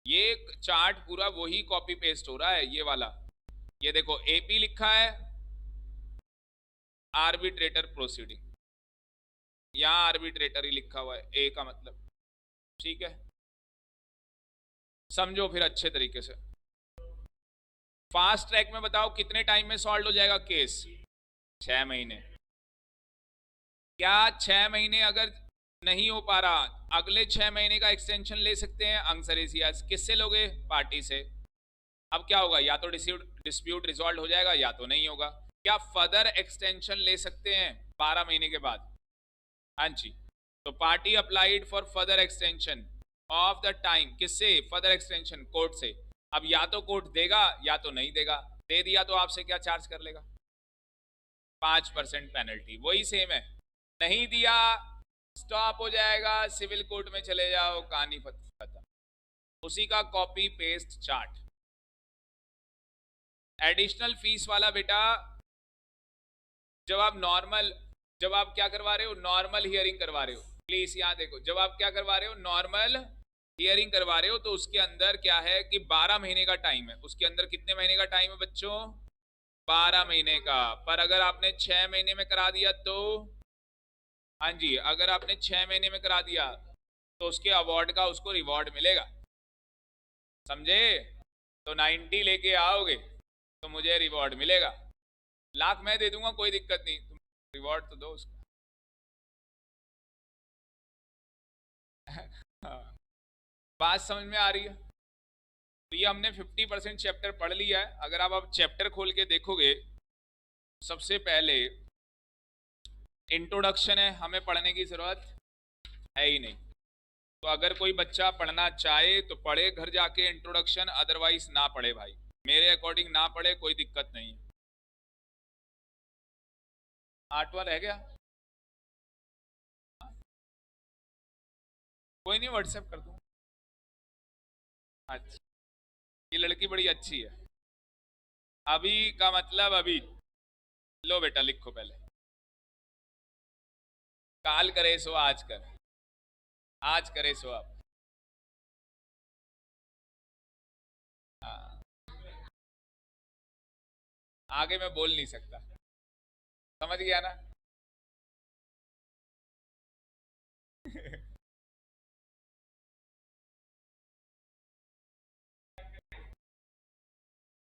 ये चार्ट पूरा वही कॉपी पेस्ट हो रहा है, ये वाला। ये देखो एपी लिखा है, आर्बिट्रेटर प्रोसीडिंग, यहां आर्बिट्रेटर ही लिखा हुआ है, ए का मतलब। ठीक है, समझो फिर अच्छे तरीके से। फास्ट ट्रैक में बताओ कितने टाइम में सॉल्व हो जाएगा केस? 6 महीने। क्या 6 महीने अगर नहीं हो पा रहा, अगले 6 महीने का एक्सटेंशन ले सकते हैं? Answer is yes. किससे लोगे? पार्टी से। अब क्या होगा, या तो डिस्प्यूट रिजॉल्व हो जाएगा या तो नहीं होगा। क्या फर्दर एक्सटेंशन ले सकते हैं 12 महीने के बाद? हाँ जी। तो party applied for further extension of the time, किससे? फर्दर एक्सटेंशन कोर्ट से। अब या तो कोर्ट देगा या तो नहीं देगा। दे दिया तो आपसे क्या चार्ज कर लेगा? 5% पेनल्टी, वही सेम है। नहीं दिया स्टॉप हो जाएगा, सिविल कोर्ट में चले जाओ, कहानी खत्म। उसी का copy paste chart. Additional fees वाला बेटा, जब आप क्या करवा रहे हो? नॉर्मल हियरिंग करवा रहे हो। प्लीज यहां देखो, जब आप क्या करवा रहे हो? नॉर्मल हियरिंग करवा रहे हो, तो उसके अंदर क्या है कि 12 महीने का टाइम है। उसके अंदर कितने महीने का टाइम है बच्चों? 12 महीने का। पर अगर आपने 6 महीने में करा दिया तो, हाँ जी, अगर आपने 6 महीने में करा दिया तो उसके अवार्ड का उसको रिवॉर्ड मिलेगा, समझे? तो 90 लेके आओगे तो मुझे रिवॉर्ड मिलेगा। लाख मैं दे दूंगा, कोई दिक्कत नहीं, तुम रिवॉर्ड तो दो उसको। हाँ, बात समझ में आ रही है? तो ये हमने 50% चैप्टर पढ़ लिया है। अगर आप अब चैप्टर खोल के देखोगे, सबसे पहले इंट्रोडक्शन है, हमें पढ़ने की जरूरत है ही नहीं। तो अगर कोई बच्चा पढ़ना चाहे तो पढ़े घर जाके इंट्रोडक्शन, अदरवाइज ना पढ़े भाई, मेरे अकॉर्डिंग ना पढ़े, कोई दिक्कत नहीं है। 8वां रह गया, कोई नहीं, व्हाट्सएप कर दूँ। अच्छा, ये लड़की बड़ी अच्छी है। अभी का मतलब अभी। लो बेटा लिखो पहले। काल करे सो आज कर, आज करे सो अब। हाँ, आगे मैं बोल नहीं सकता, समझ गया ना?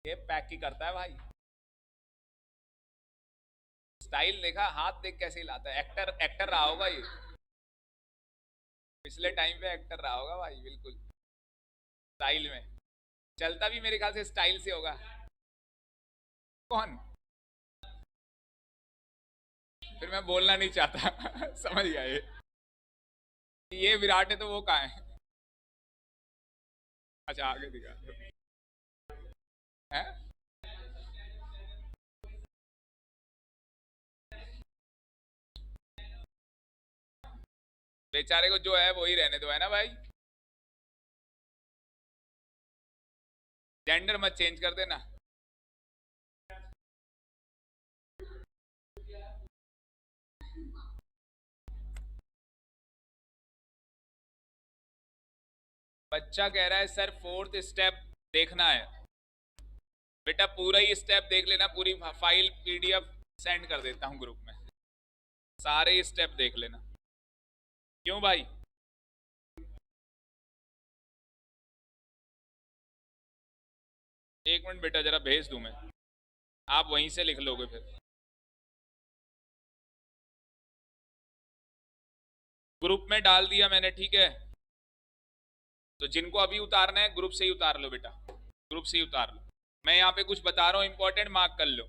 ये पैक ही करता है भाई। स्टाइल देखा, हाथ देख कैसे हिलाता है। एक्टर, एक्टर रहा होगा ये, पिछले टाइम पे एक्टर रहा होगा भाई, बिल्कुल स्टाइल में। चलता भी मेरे ख्याल से स्टाइल से होगा। कौन? फिर मैं बोलना नहीं चाहता। समझ गया ये विराट है तो वो कहाँ है? अच्छा, आगे दिखा है। बेचारे को जो है वही रहने दो, है ना भाई? जेंडर मत चेंज कर देना। बच्चा कह रहा है सर 4th स्टेप देखना है। बेटा पूरा ही स्टेप देख लेना, पूरी फाइल पीडीएफ सेंड कर देता हूँ ग्रुप में, सारे स्टेप देख लेना। क्यों भाई? एक मिनट बेटा, जरा भेज दूं मैं, आप वहीं से लिख लोगे फिर। ग्रुप में डाल दिया मैंने, ठीक है? तो जिनको अभी उतारना है ग्रुप से ही उतार लो बेटा, ग्रुप से ही उतार लो। मैं यहाँ पे कुछ बता रहा हूँ इंपॉर्टेंट, मार्क कर लो।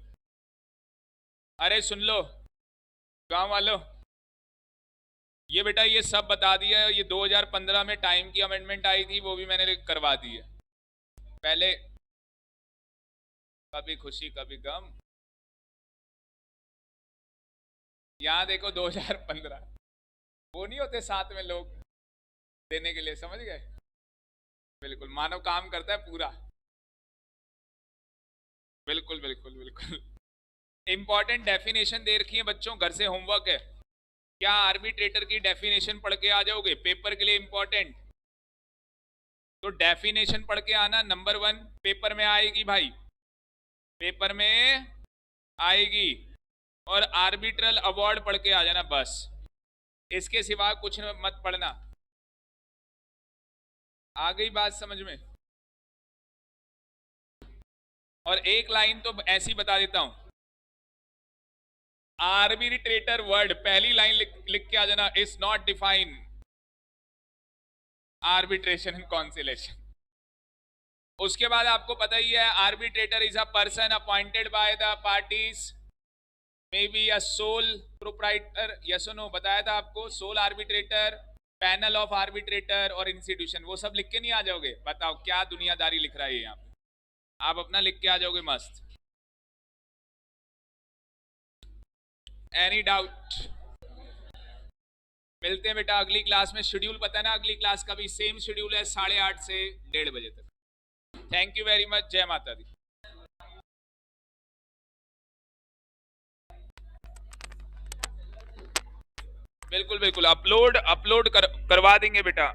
अरे सुन लो गांव वालों, ये बेटा ये सब बता दिया है। ये 2015 में टाइम की अमेंडमेंट आई थी, वो भी मैंने करवा दी है पहले। कभी खुशी कभी गम, यहाँ देखो 2015, वो नहीं होते साथ में लोग देने के लिए, समझ गए? बिल्कुल, मानव काम करता है पूरा। बिल्कुल बिल्कुल बिल्कुल। इंपॉर्टेंट डेफिनेशन दे रखी है बच्चों, घर से होमवर्क है। क्या आर्बिट्रेटर की डेफिनेशन पढ़ के आ जाओगे पेपर के लिए? इंपॉर्टेंट। तो डेफिनेशन पढ़ के आना, नंबर 1 पेपर में आएगी भाई, पेपर में आएगी। और आर्बिट्रल अवार्ड पढ़ के आ जाना बस, इसके सिवा कुछ मत पढ़ना। आ गई बात समझ में? और एक लाइन तो ऐसी बता देता हूं, आर्बिट्रेटर वर्ड पहली लाइन लिख के आ जाना, is not define arbitration and conciliation. उसके बाद आपको पता ही है, arbitrator is a person appointed by the parties, may be a sole proprietor, yes और नो बताया था आपको। Sole arbitrator, panel of arbitrator और इंस्टीट्यूशन, वो सब लिख के नहीं आ जाओगे? बताओ क्या दुनियादारी लिख रहा है यहाँ पे, आप अपना लिख के आ जाओगे मस्त। Any doubt? मिलते हैं बेटा अगली क्लास में। शेड्यूल पता है ना अगली क्लास का भी? सेम शेड्यूल है, 8:30 से 1:30 बजे तक। थैंक यू वेरी मच, जय माता दी। बिल्कुल बिल्कुल, अपलोड करवा देंगे बेटा।